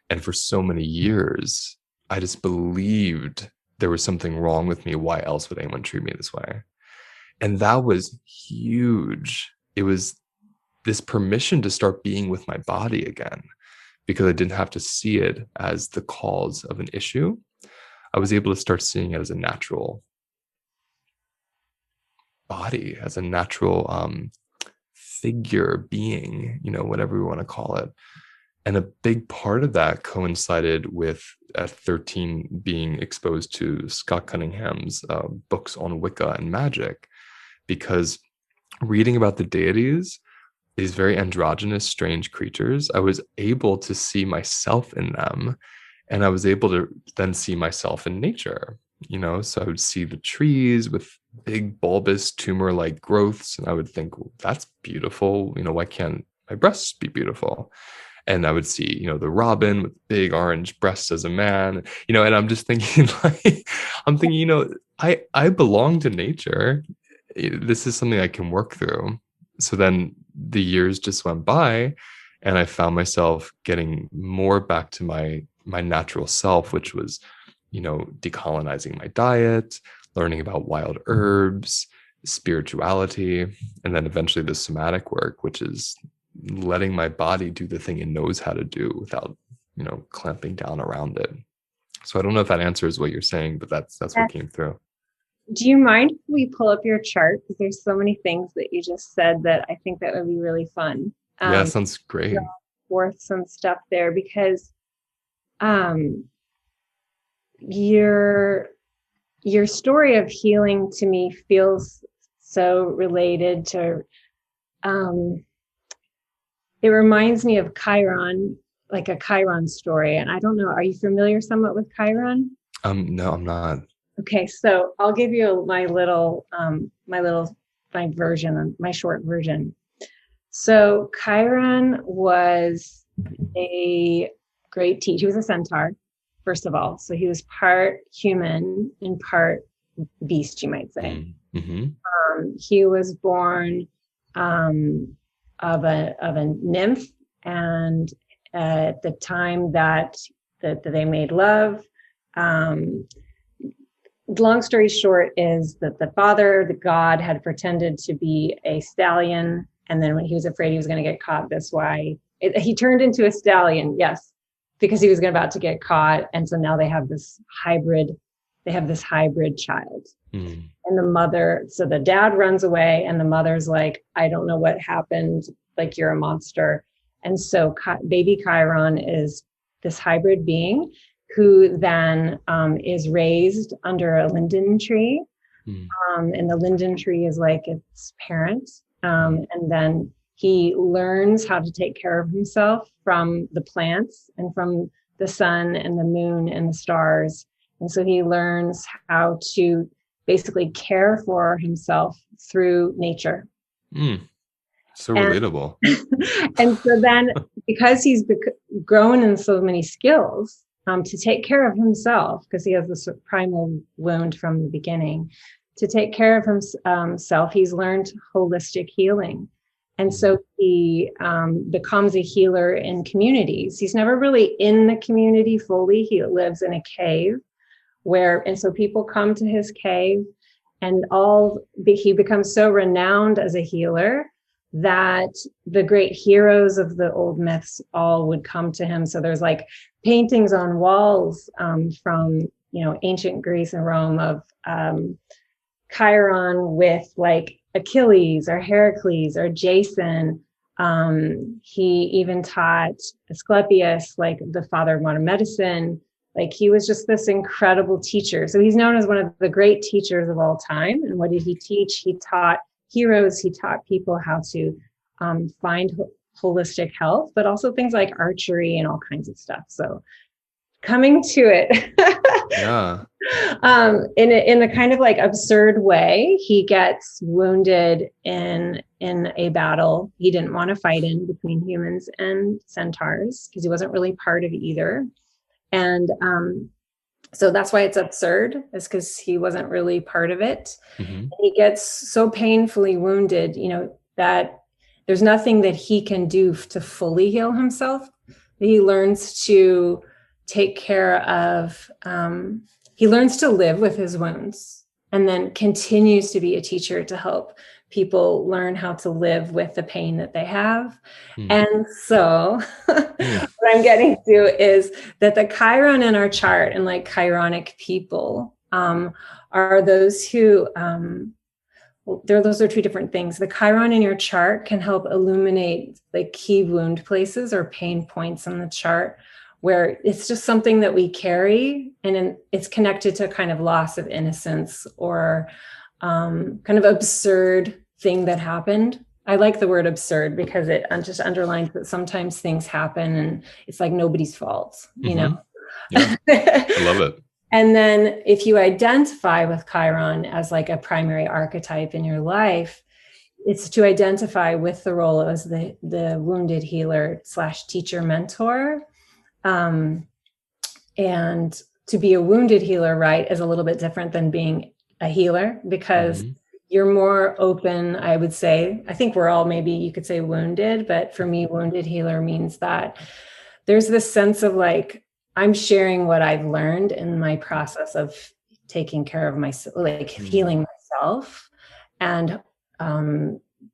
And for so many years, I just believed there was something wrong with me. Why else would anyone treat me this way? And that was huge. It was this permission to start being with my body again because I didn't have to see it as the cause of an issue. I was able to start seeing it as a natural body, as a natural figure, being, whatever we want to call it. And a big part of that coincided with at 13 being exposed to Scott Cunningham's books on Wicca and magic, because reading about the deities, these very androgynous, strange creatures, I was able to see myself in them. And I was able to then see myself in nature, so I would see the trees with big bulbous tumor-like growths. And I would think, well, that's beautiful. Why can't my breasts be beautiful? And I would see, the robin with big orange breasts as a man, and I'm just thinking I belong to nature. This is something I can work through. So then the years just went by and I found myself getting more back to my natural self, which was, decolonizing my diet, learning about wild herbs, spirituality, and then eventually the somatic work, which is letting my body do the thing it knows how to do without, clamping down around it. So I don't know if that answers what you're saying, but that's what came through. Do you mind if we pull up your chart? Because there's so many things that you just said that I think that would be really fun. Yeah, sounds great. Forth some stuff there because your story of healing to me feels so related to it reminds me of Chiron, like a Chiron story. And I don't know, are you familiar somewhat with Chiron? No, I'm not. Okay, so I'll give you my version, my short version. So Chiron was a great teacher. He was a centaur, first of all. So he was part human and part beast, you might say. Mm-hmm. He was born of a nymph, and at the time that they made love. Long story short is that the father, the god, had pretended to be a stallion, and then when he was afraid he was going to get caught, he turned into a stallion. Yes, because he was about to get caught, and so now they have this hybrid child. Mm. And the mother, so the dad runs away, and the mother's like, I don't know what happened. Like, you're a monster. And so baby Chiron is this hybrid being who then is raised under a linden tree. Mm. And the linden tree is like its parent. And then he learns how to take care of himself from the plants and from the sun and the moon and the stars. And so he learns how to basically care for himself through nature. So relatable. And so then, because he's grown in so many skills to take care of himself, because he has this primal wound from the beginning, to take care of himself, he's learned holistic healing. And so he becomes a healer in communities. He's never really in the community fully. He lives in a cave and so people come to his cave, and he becomes so renowned as a healer that the great heroes of the old myths all would come to him. So there's like paintings on walls from ancient Greece and Rome of Chiron with like Achilles or Heracles or Jason. He even taught Asclepius, like the father of modern medicine, Like he was just this incredible teacher. So he's known as one of the great teachers of all time. And what did he teach? He taught heroes. He taught people how to find holistic health, but also things like archery and all kinds of stuff. So coming to it, Yeah. in a kind of like absurd way, he gets wounded in a battle he didn't want to fight in between humans and centaurs because he wasn't really part of either. And so that's why it's absurd, is because he wasn't really part of it. Mm-hmm. He gets so painfully wounded, that there's nothing that he can do to fully heal himself. He learns to take care of, he learns to live with his wounds, and then continues to be a teacher to help people learn how to live with the pain that they have. And so what I'm getting to is that the Chiron in our chart, and like chironic people, are those who, those are two different things. The Chiron in your chart can help illuminate like key wound places or pain points on the chart, where it's just something that we carry, and it's connected to kind of loss of innocence or kind of absurd thing that happened. I like the word absurd because it just underlines that sometimes things happen and it's like nobody's fault, Yeah, I love it. And then if you identify with Chiron as like a primary archetype in your life, it's to identify with the role as the wounded healer / teacher mentor. And to be a wounded healer, right, is a little bit different than being a healer, because you're more open, I would say. I think we're all, maybe you could say wounded, but for me, wounded healer means that there's this sense of like, I'm sharing what I've learned in my process of taking care of myself, like healing myself. And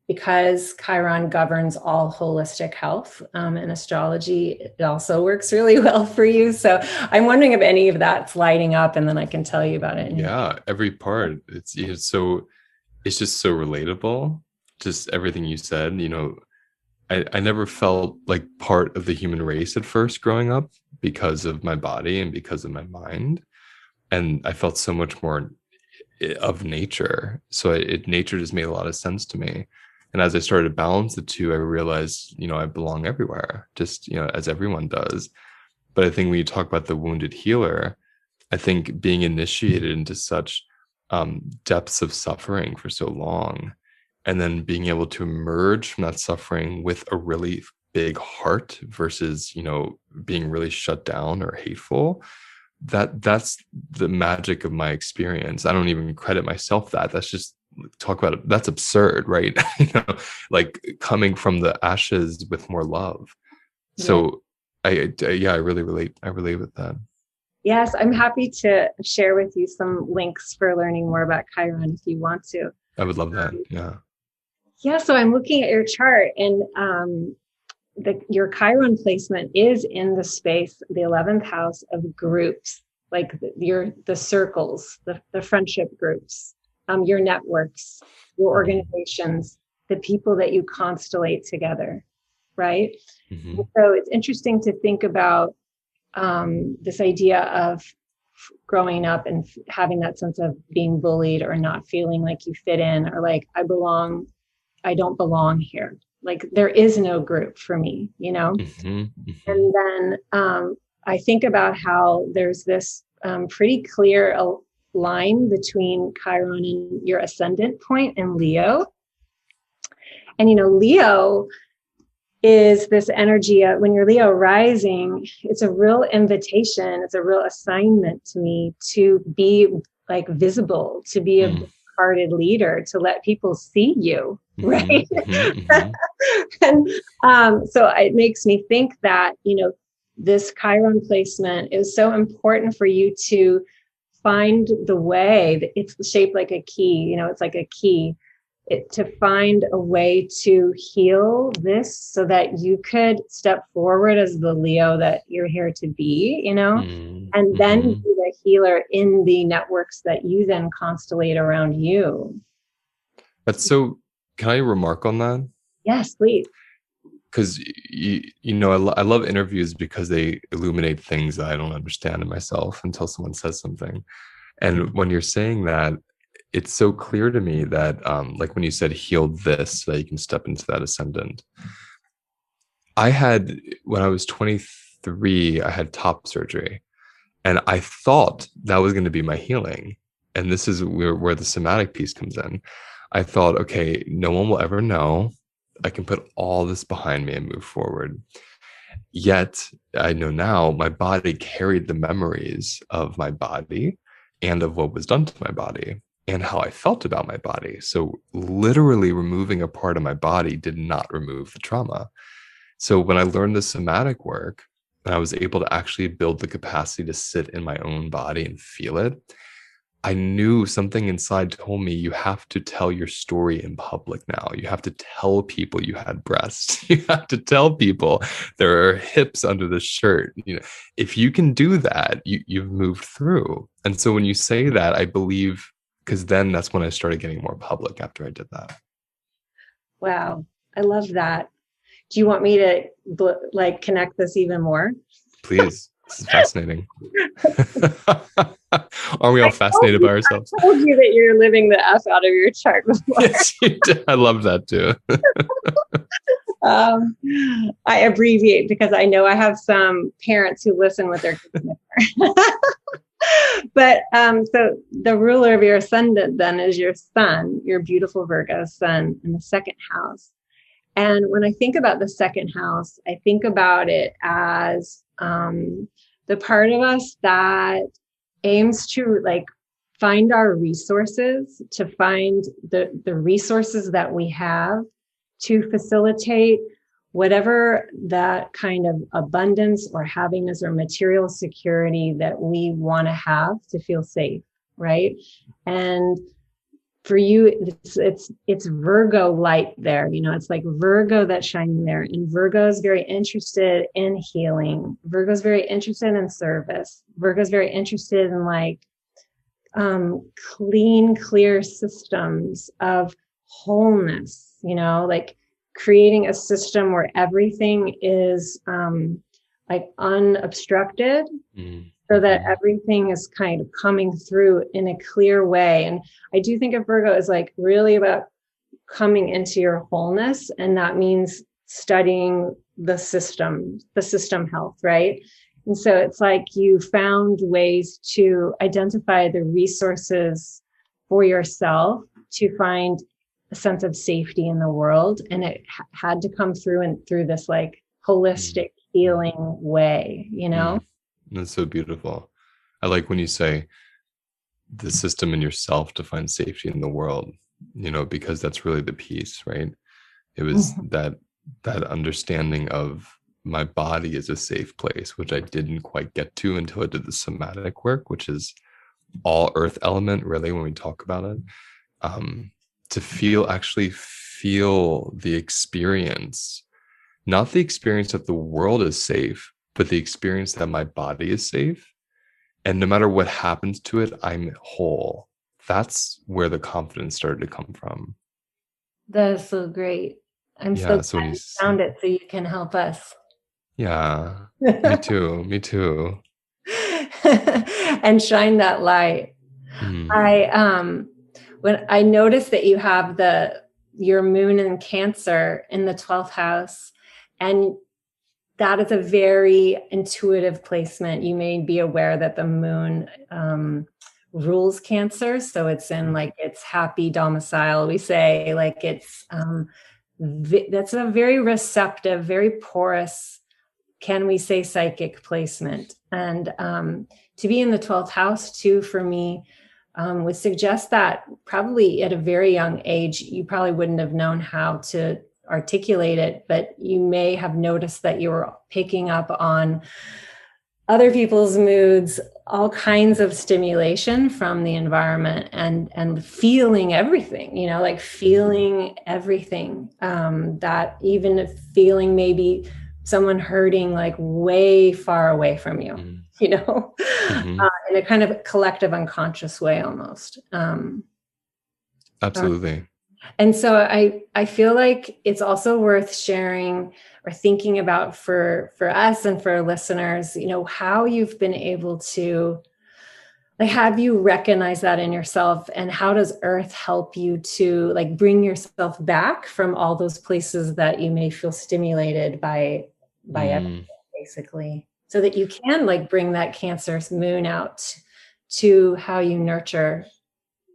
because Chiron governs all holistic health in astrology, it also works really well for you. So I'm wondering if any of that's lighting up, and then I can tell you about it. Yeah, every part. It's just so relatable. Just everything you said, I never felt like part of the human race at first growing up because of my body and because of my mind. And I felt so much more of nature. So nature just made a lot of sense to me. And as I started to balance the two, I realized, I belong everywhere, just, as everyone does. But I think when you talk about the wounded healer, I think being initiated into such depths of suffering for so long, and then being able to emerge from that suffering with a really big heart versus, being really shut down or hateful, that's the magic of my experience. I don't even credit myself that. That's just, talk about it. That's absurd, right? Like coming from the ashes with more love. So I really relate. I relate with that. Yes, I'm happy to share with you some links for learning more about Chiron if you want to. I would love that. Yeah. Yeah, so I'm looking at your chart, and your Chiron placement is in the space, the 11th house of groups, like the circles, the friendship groups, your networks, your organizations, the people that you constellate together, right? So it's interesting to think about this idea of growing up and having that sense of being bullied or not feeling like you fit in, or like I don't belong here. Like there is no group for me, And then I think about how there's this pretty clear line between Chiron and your ascendant point in Leo. And, Leo is this energy, when you're Leo rising, it's a real invitation. It's a real assignment to me to be like visible, to be a hearted leader, to let people see you. Right. And so it makes me think that, this Chiron placement is so important for you to find the way. It's shaped like a key, it's like a key. To find a way to heal this so that you could step forward as the Leo that you're here to be, and then be the healer in the networks that you then constellate around you. That's so, can I remark on that? Yes, please. because I love interviews because they illuminate things that I don't understand in myself until someone says something. And when you're saying that, it's so clear to me that like when you said heal this so that you can step into that ascendant. I had, when I was 23, I had top surgery, and I thought that was going to be my healing. And this is where the somatic piece comes in. I thought, okay, no one will ever know. I can put all this behind me and move forward. Yet I know now my body carried the memories of my body and of what was done to my body and how I felt about my body. So literally removing a part of my body did not remove the trauma. So when I learned the somatic work and I was able to actually build the capacity to sit in my own body and feel it, I knew something inside told me you have to tell your story in public now. You have to tell people you had breasts. You have to tell people there are hips under the shirt. If you can do that, you've moved through. And so when you say that, I believe, because then that's when I started getting more public after I did that. Wow. I love that. Do you want me to like connect this even more? Please. This is fascinating. Aren't we all fascinated by ourselves? I told you that you're living the F out of your chart before. Yes, you did. I love that too. I abbreviate because I know I have some parents who listen with their kids. But so the ruler of your ascendant then is your sun, your beautiful Virgo sun in the second house. And when I think about the second house, I think about it as the part of us that aims to like find our resources, to find the resources that we have to facilitate whatever that kind of abundance or happiness or material security that we want to have to feel safe, right? And for you, it's Virgo light there. It's like Virgo that's shining there. And Virgo is very interested in healing. Virgo is very interested in service. Virgo is very interested in like clean, clear systems of wholeness, like creating a system where everything is like unobstructed. Mm-hmm. So that everything is kind of coming through in a clear way. And I do think of Virgo as like really about coming into your wholeness. And that means studying the system health, right? And so it's like you found ways to identify the resources for yourself to find a sense of safety in the world. And it had to come through this like holistic healing way, That's so beautiful. I like when you say the system in yourself to find safety in the world, because that's really the piece, right? It was that understanding of my body is a safe place, which I didn't quite get to until I did the somatic work, which is all earth element, really, when we talk about it. To actually feel the experience, not the experience that the world is safe, but the experience that my body is safe. And no matter what happens to it, I'm whole. That's where the confidence started to come from. That is so great. I'm so glad you found it so you can help us. Yeah, me too. Me too. And shine that light. When I noticed that you have your moon in Cancer in the 12th house, and that is a very intuitive placement. You may be aware that the moon rules Cancer. So it's in like its happy domicile. We say like it's, that's a very receptive, very porous, can we say psychic placement. And to be in the 12th house too, for me, would suggest that probably at a very young age, you probably wouldn't have known how to articulate it, but you may have noticed that you were picking up on other people's moods, all kinds of stimulation from the environment, and feeling everything, like feeling everything, that even feeling maybe someone hurting like way far away from you, in a kind of collective unconscious way almost. Absolutely. And so I feel like it's also worth sharing or thinking about for us and for listeners, how you've been able to, like, have you recognized that in yourself, and how does earth help you to like bring yourself back from all those places that you may feel stimulated by everything, Mm. basically, so that you can like bring that Cancer moon out to how you nurture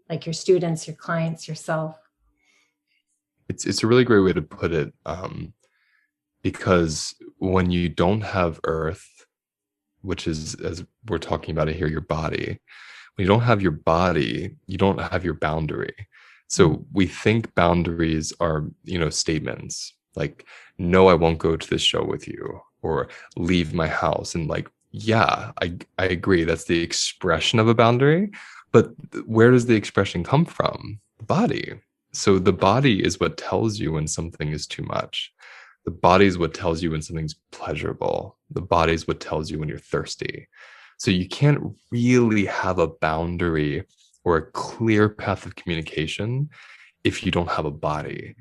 like your students, your clients, yourself. It's a really great way to put it, because when you don't have earth, which is, as we're talking about it here, your body, when you don't have your body, you don't have your boundary. So we think boundaries are, statements like, no, I won't go to this show with you, or leave my house. And like, yeah, I agree. That's the expression of a boundary. But where does the expression come from? The body. So the body is what tells you when something is too much. The body is what tells you when something's pleasurable. The body is what tells you when you're thirsty. So you can't really have a boundary or a clear path of communication if you don't have a body.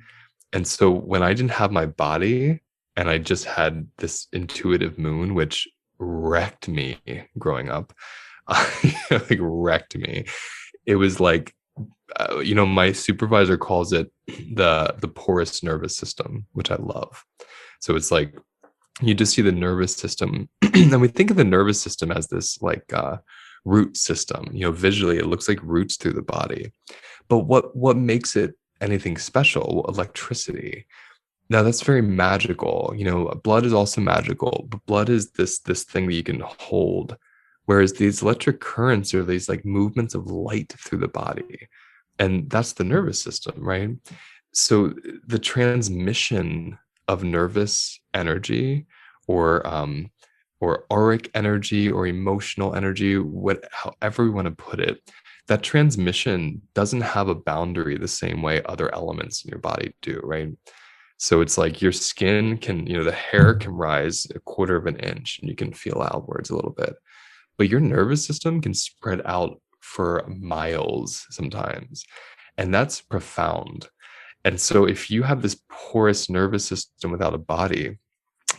And so when I didn't have my body and I just had this intuitive moon, which wrecked me growing up, like wrecked me. It was like, my supervisor calls it the porous nervous system, which I love. So it's like you just see the nervous system, and we think of the nervous system as this like root system. Visually it looks like roots through the body. But what makes it anything special? Well, electricity. Now that's very magical. Blood is also magical, but blood is this thing that you can hold. Whereas these electric currents are these like movements of light through the body. And that's the nervous system, right? So the transmission of nervous energy, or auric energy, or emotional energy, however we want to put it, that transmission doesn't have a boundary the same way other elements in your body do, right? So it's like your skin can, the hair can rise a quarter of an inch and you can feel outwards a little bit, but your nervous system can spread out for miles sometimes. And that's profound. And so if you have this porous nervous system without a body,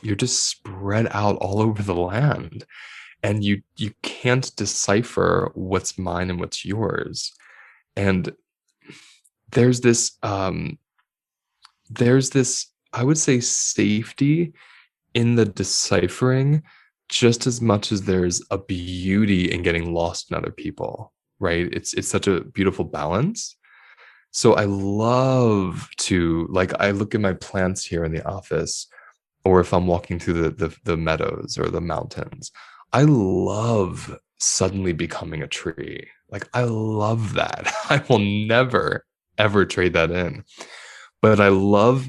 you're just spread out all over the land, and you can't decipher what's mine and what's yours. And there's this I would say safety in the deciphering, just as much as there's a beauty in getting lost in other people, right? It's such a beautiful balance. So I love to, like, I look at my plants here in the office, or if I'm walking through the meadows or the mountains, I love suddenly becoming a tree. Like, I love that. I will never ever trade that in. But I love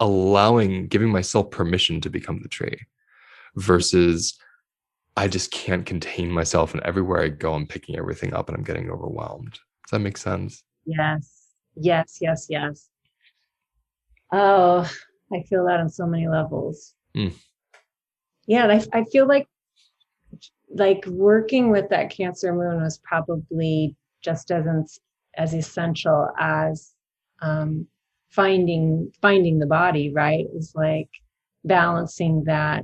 giving myself permission to become the tree, versus I just can't contain myself, and everywhere I go, I'm picking everything up and I'm getting overwhelmed. Does that make sense? Yes, yes, yes, yes. Oh, I feel that on so many levels. Mm. Yeah, I feel like working with that Cancer moon was probably just as essential as finding the body, right? It's like balancing that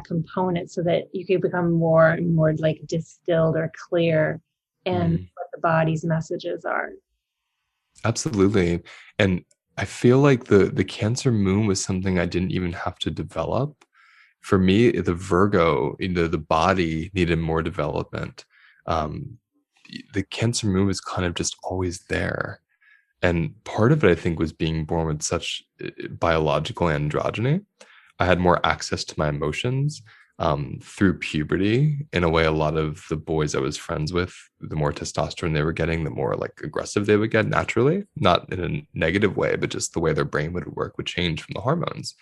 component so that you can become more and more like distilled or clear in Mm. what the body's messages are. Absolutely. And I feel like the Cancer moon was something I didn't even have to develop. For me, the Virgo, the body needed more development. Um, the Cancer moon was kind of just always there. And part of it, I think, was being born with such biological androgyny. I had more access to my emotions through puberty. In a way, a lot of the boys I was friends with, the more testosterone they were getting, the more like aggressive they would get naturally, not in a negative way, but just the way their brain would work would change from the hormones.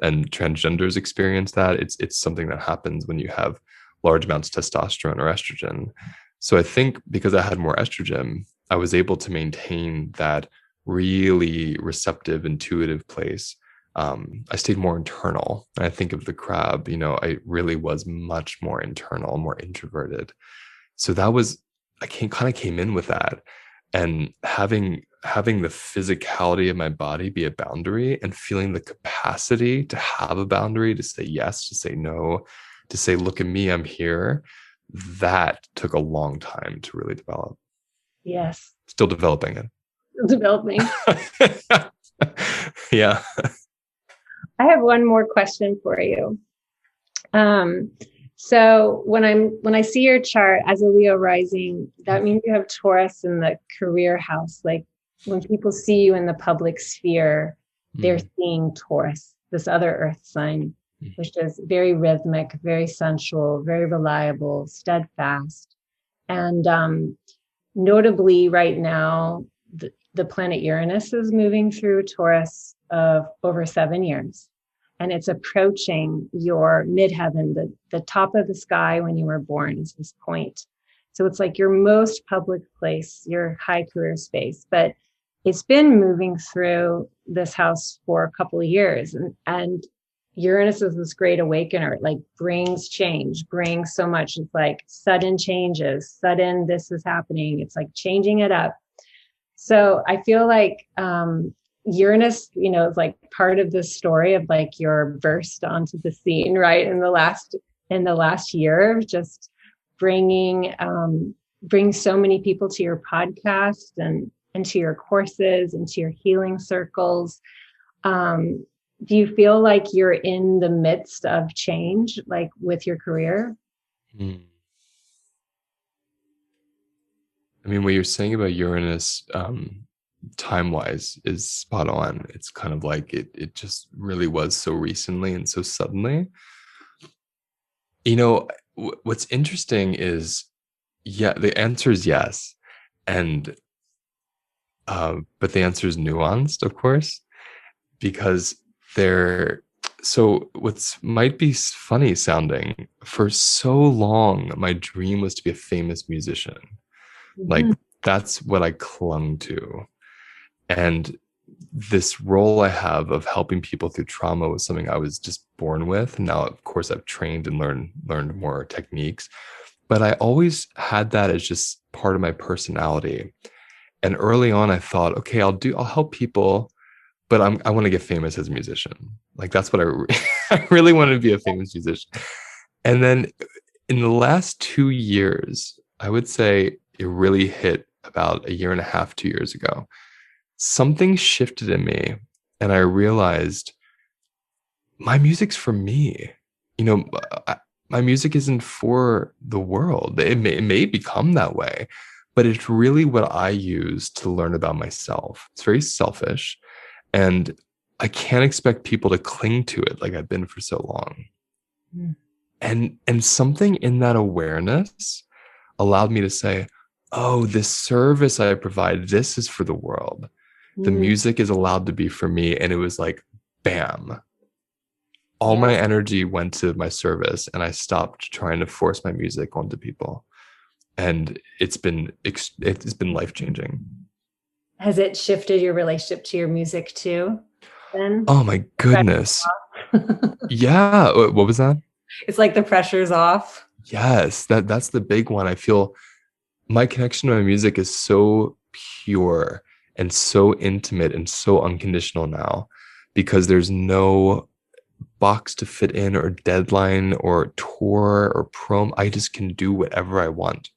And transgenders experience that. It's something that happens when you have large amounts of testosterone or estrogen. So I think because I had more estrogen, I was able to maintain that really receptive, intuitive place. I stayed more internal. And I think of the crab, I really was much more internal, more introverted. So that was, kind of came in with that. and having the physicality of my body be a boundary, and feeling the capacity to have a boundary, to say yes, to say no, to say, look at me, I'm here. That took a long time to really develop. Yes. Still developing Developing. it. Yeah. I have one more question for you. Um, so when I see your chart as a Leo rising, that means you have Taurus in the career house. Like when people see you in the public sphere, they're seeing Taurus, this other earth sign, which is very rhythmic, very sensual, very reliable, steadfast. And notably right now, the planet Uranus is moving through Taurus of over 7 years. And it's approaching your midheaven, the top of the sky when you were born is this point. So it's like your most public place, your high career space. But it's been moving through this house for a couple of years. And Uranus is this great awakener. It like brings change, brings so much. It's like sudden changes, sudden this is happening. It's like changing it up. So I feel like Uranus, is like part of the story of like your burst onto the scene, right? In the last year, just bringing so many people to your podcast and to your courses and to your healing circles. Do you feel like you're in the midst of change, like with your career? I mean, what you're saying about Uranus, time-wise, is spot on. It's kind of like it just really was so recently and so suddenly. What's interesting is, yeah, the answer is yes. And but the answer is nuanced, of course, because what's might be funny sounding, for so long, my dream was to be a famous musician. Like that's what I clung to. And this role I have of helping people through trauma was something I was just born with. Now, of course, I've trained and learned more techniques, but I always had that as just part of my personality. And early on, I thought, okay, I'll help people, but I want to get famous as a musician. Like that's what I really wanted to be a famous musician. And then in the last 2 years, I would say it really hit about a year and a half, 2 years ago. Something shifted in me, and I realized my music's for me. My music isn't for the world. It may become that way, but it's really what I use to learn about myself. It's very selfish, and I can't expect people to cling to it like I've been for so long. And something in that awareness allowed me to say, oh, this service I provide, this is for the world. The music is allowed to be for me. And it was like, bam. All my energy went to my service, and I stopped trying to force my music onto people. And it's been life-changing. Has it shifted your relationship to your music too? Then? Oh my goodness. Yeah. What was that? It's like the pressure's off. Yes, that's the big one. I feel my connection to my music is so pure and so intimate and so unconditional now, because there's no box to fit in or deadline or tour or prom. I just can do whatever I want.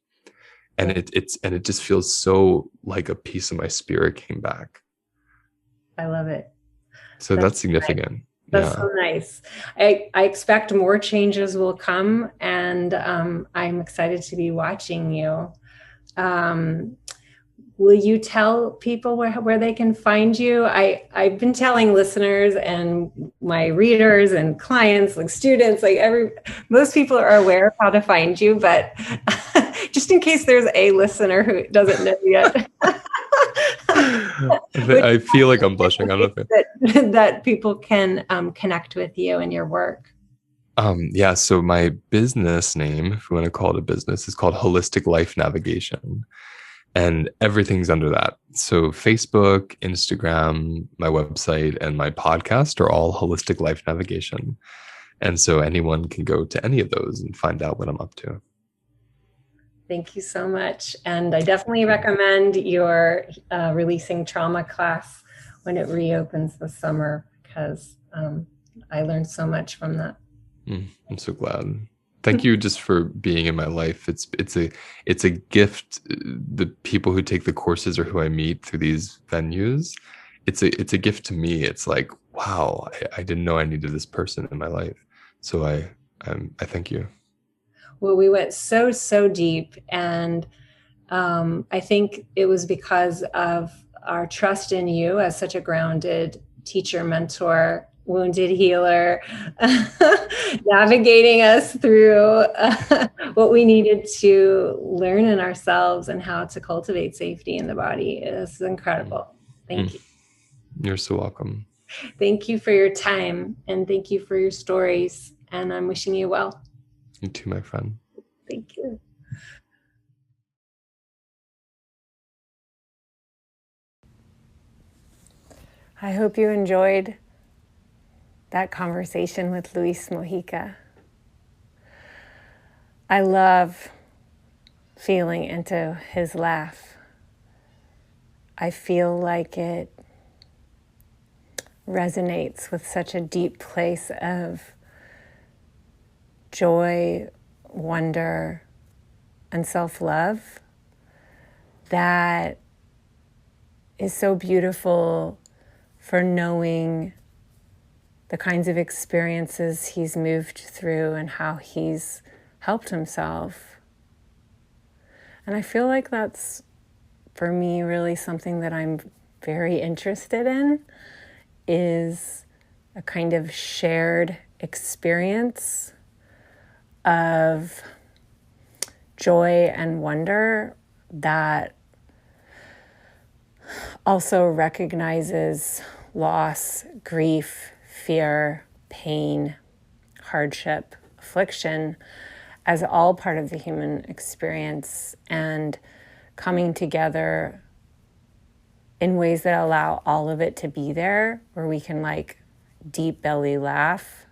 And it just feels so like a piece of my spirit came back. I love it. So that's significant. Nice. That's so nice. I expect more changes will come, and I'm excited to be watching you. Will you tell people where they can find you? I've been telling listeners and my readers and clients, like students, like most people are aware of how to find you, but just in case there's a listener who doesn't know yet. I feel like I'm blushing. I don't know if that people can connect with you and your work. Yeah. So my business name, if you want to call it a business, is called Holistic Life Navigation. And everything's under that. So Facebook, Instagram, my website, and my podcast are all Holistic Life Navigation. And so anyone can go to any of those and find out what I'm up to. Thank you so much. And I definitely recommend your releasing trauma class when it reopens this summer, because I learned so much from that. I'm so glad. Thank you just for being in my life. It's a gift. The people who take the courses or who I meet through these venues, it's a gift to me. It's like, wow, I didn't know I needed this person in my life. So I thank you. Well, we went so deep, and I think it was because of our trust in you as such a grounded teacher, mentor, wounded healer, navigating us through what we needed to learn in ourselves and how to cultivate safety in the body. It's incredible. Thank Mm. you. You're so welcome. Thank you for your time, and thank you for your stories. And I'm wishing you well. You too, my friend. Thank you. I hope you enjoyed that conversation with Luis Mojica. I love feeling into his laugh. I feel like it resonates with such a deep place of joy, wonder, and self-love that is so beautiful for knowing the kinds of experiences he's moved through and how he's helped himself. And I feel like that's, for me, really something that I'm very interested in, is a kind of shared experience of joy and wonder that also recognizes loss, grief, fear, pain, hardship, affliction as all part of the human experience, and coming together in ways that allow all of it to be there, where we can like deep belly laugh,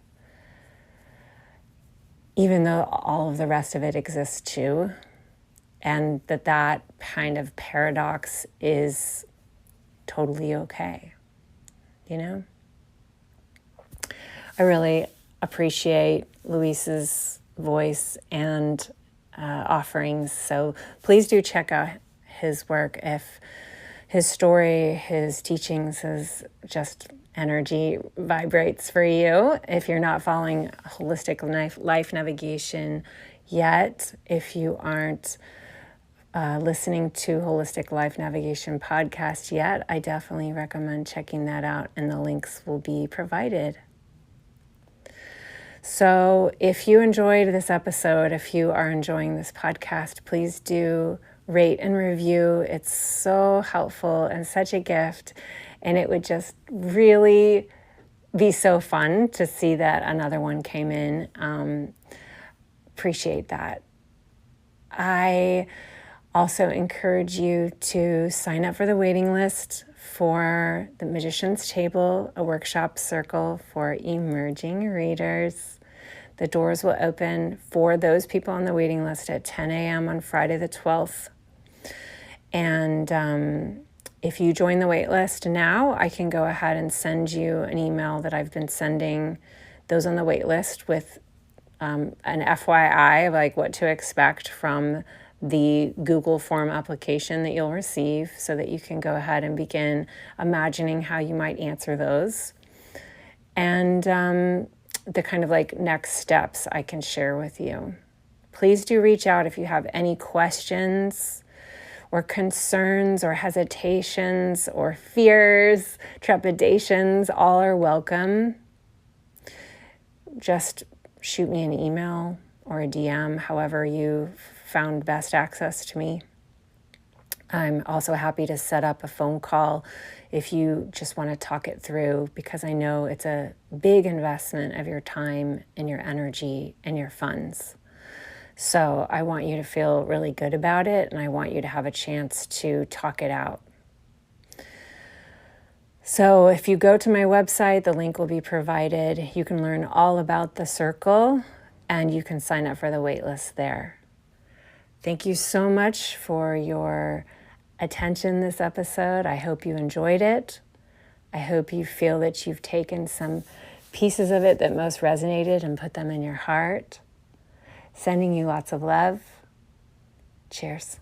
even though all of the rest of it exists too. And that kind of paradox is totally okay, you know? I really appreciate Luis's voice and offerings, so please do check out his work. If his story, his teachings, his just energy vibrates for you, if you're not following holistic life navigation yet, if you aren't listening to Holistic Life Navigation podcast yet, I definitely recommend checking that out, and the links will be provided. So if you enjoyed this episode, if you are enjoying this podcast, please do rate and review. It's so helpful and such a gift, and it would just really be so fun to see that another one came in. Appreciate that. I also encourage you to sign up for the waiting list for the Magician's Table, a workshop circle for emerging readers. The doors will open for those people on the waiting list at 10 a.m. on Friday the 12th. And if you join the wait list now, I can go ahead and send you an email that I've been sending those on the wait list with an FYI of like what to expect from the Google form application that you'll receive, so that you can go ahead and begin imagining how you might answer those. And the kind of like next steps I can share with you. Please do reach out if you have any questions or concerns or hesitations or fears, trepidations. All are welcome. Just shoot me an email or a DM, however you found best access to me. I'm also happy to set up a phone call if you just want to talk it through, because I know it's a big investment of your time and your energy and your funds. So I want you to feel really good about it, and I want you to have a chance to talk it out. So if you go to my website, the link will be provided. You can learn all about the circle, and you can sign up for the waitlist there. Thank you so much for your attention this episode. I hope you enjoyed it. I hope you feel that you've taken some pieces of it that most resonated and put them in your heart. Sending you lots of love. Cheers.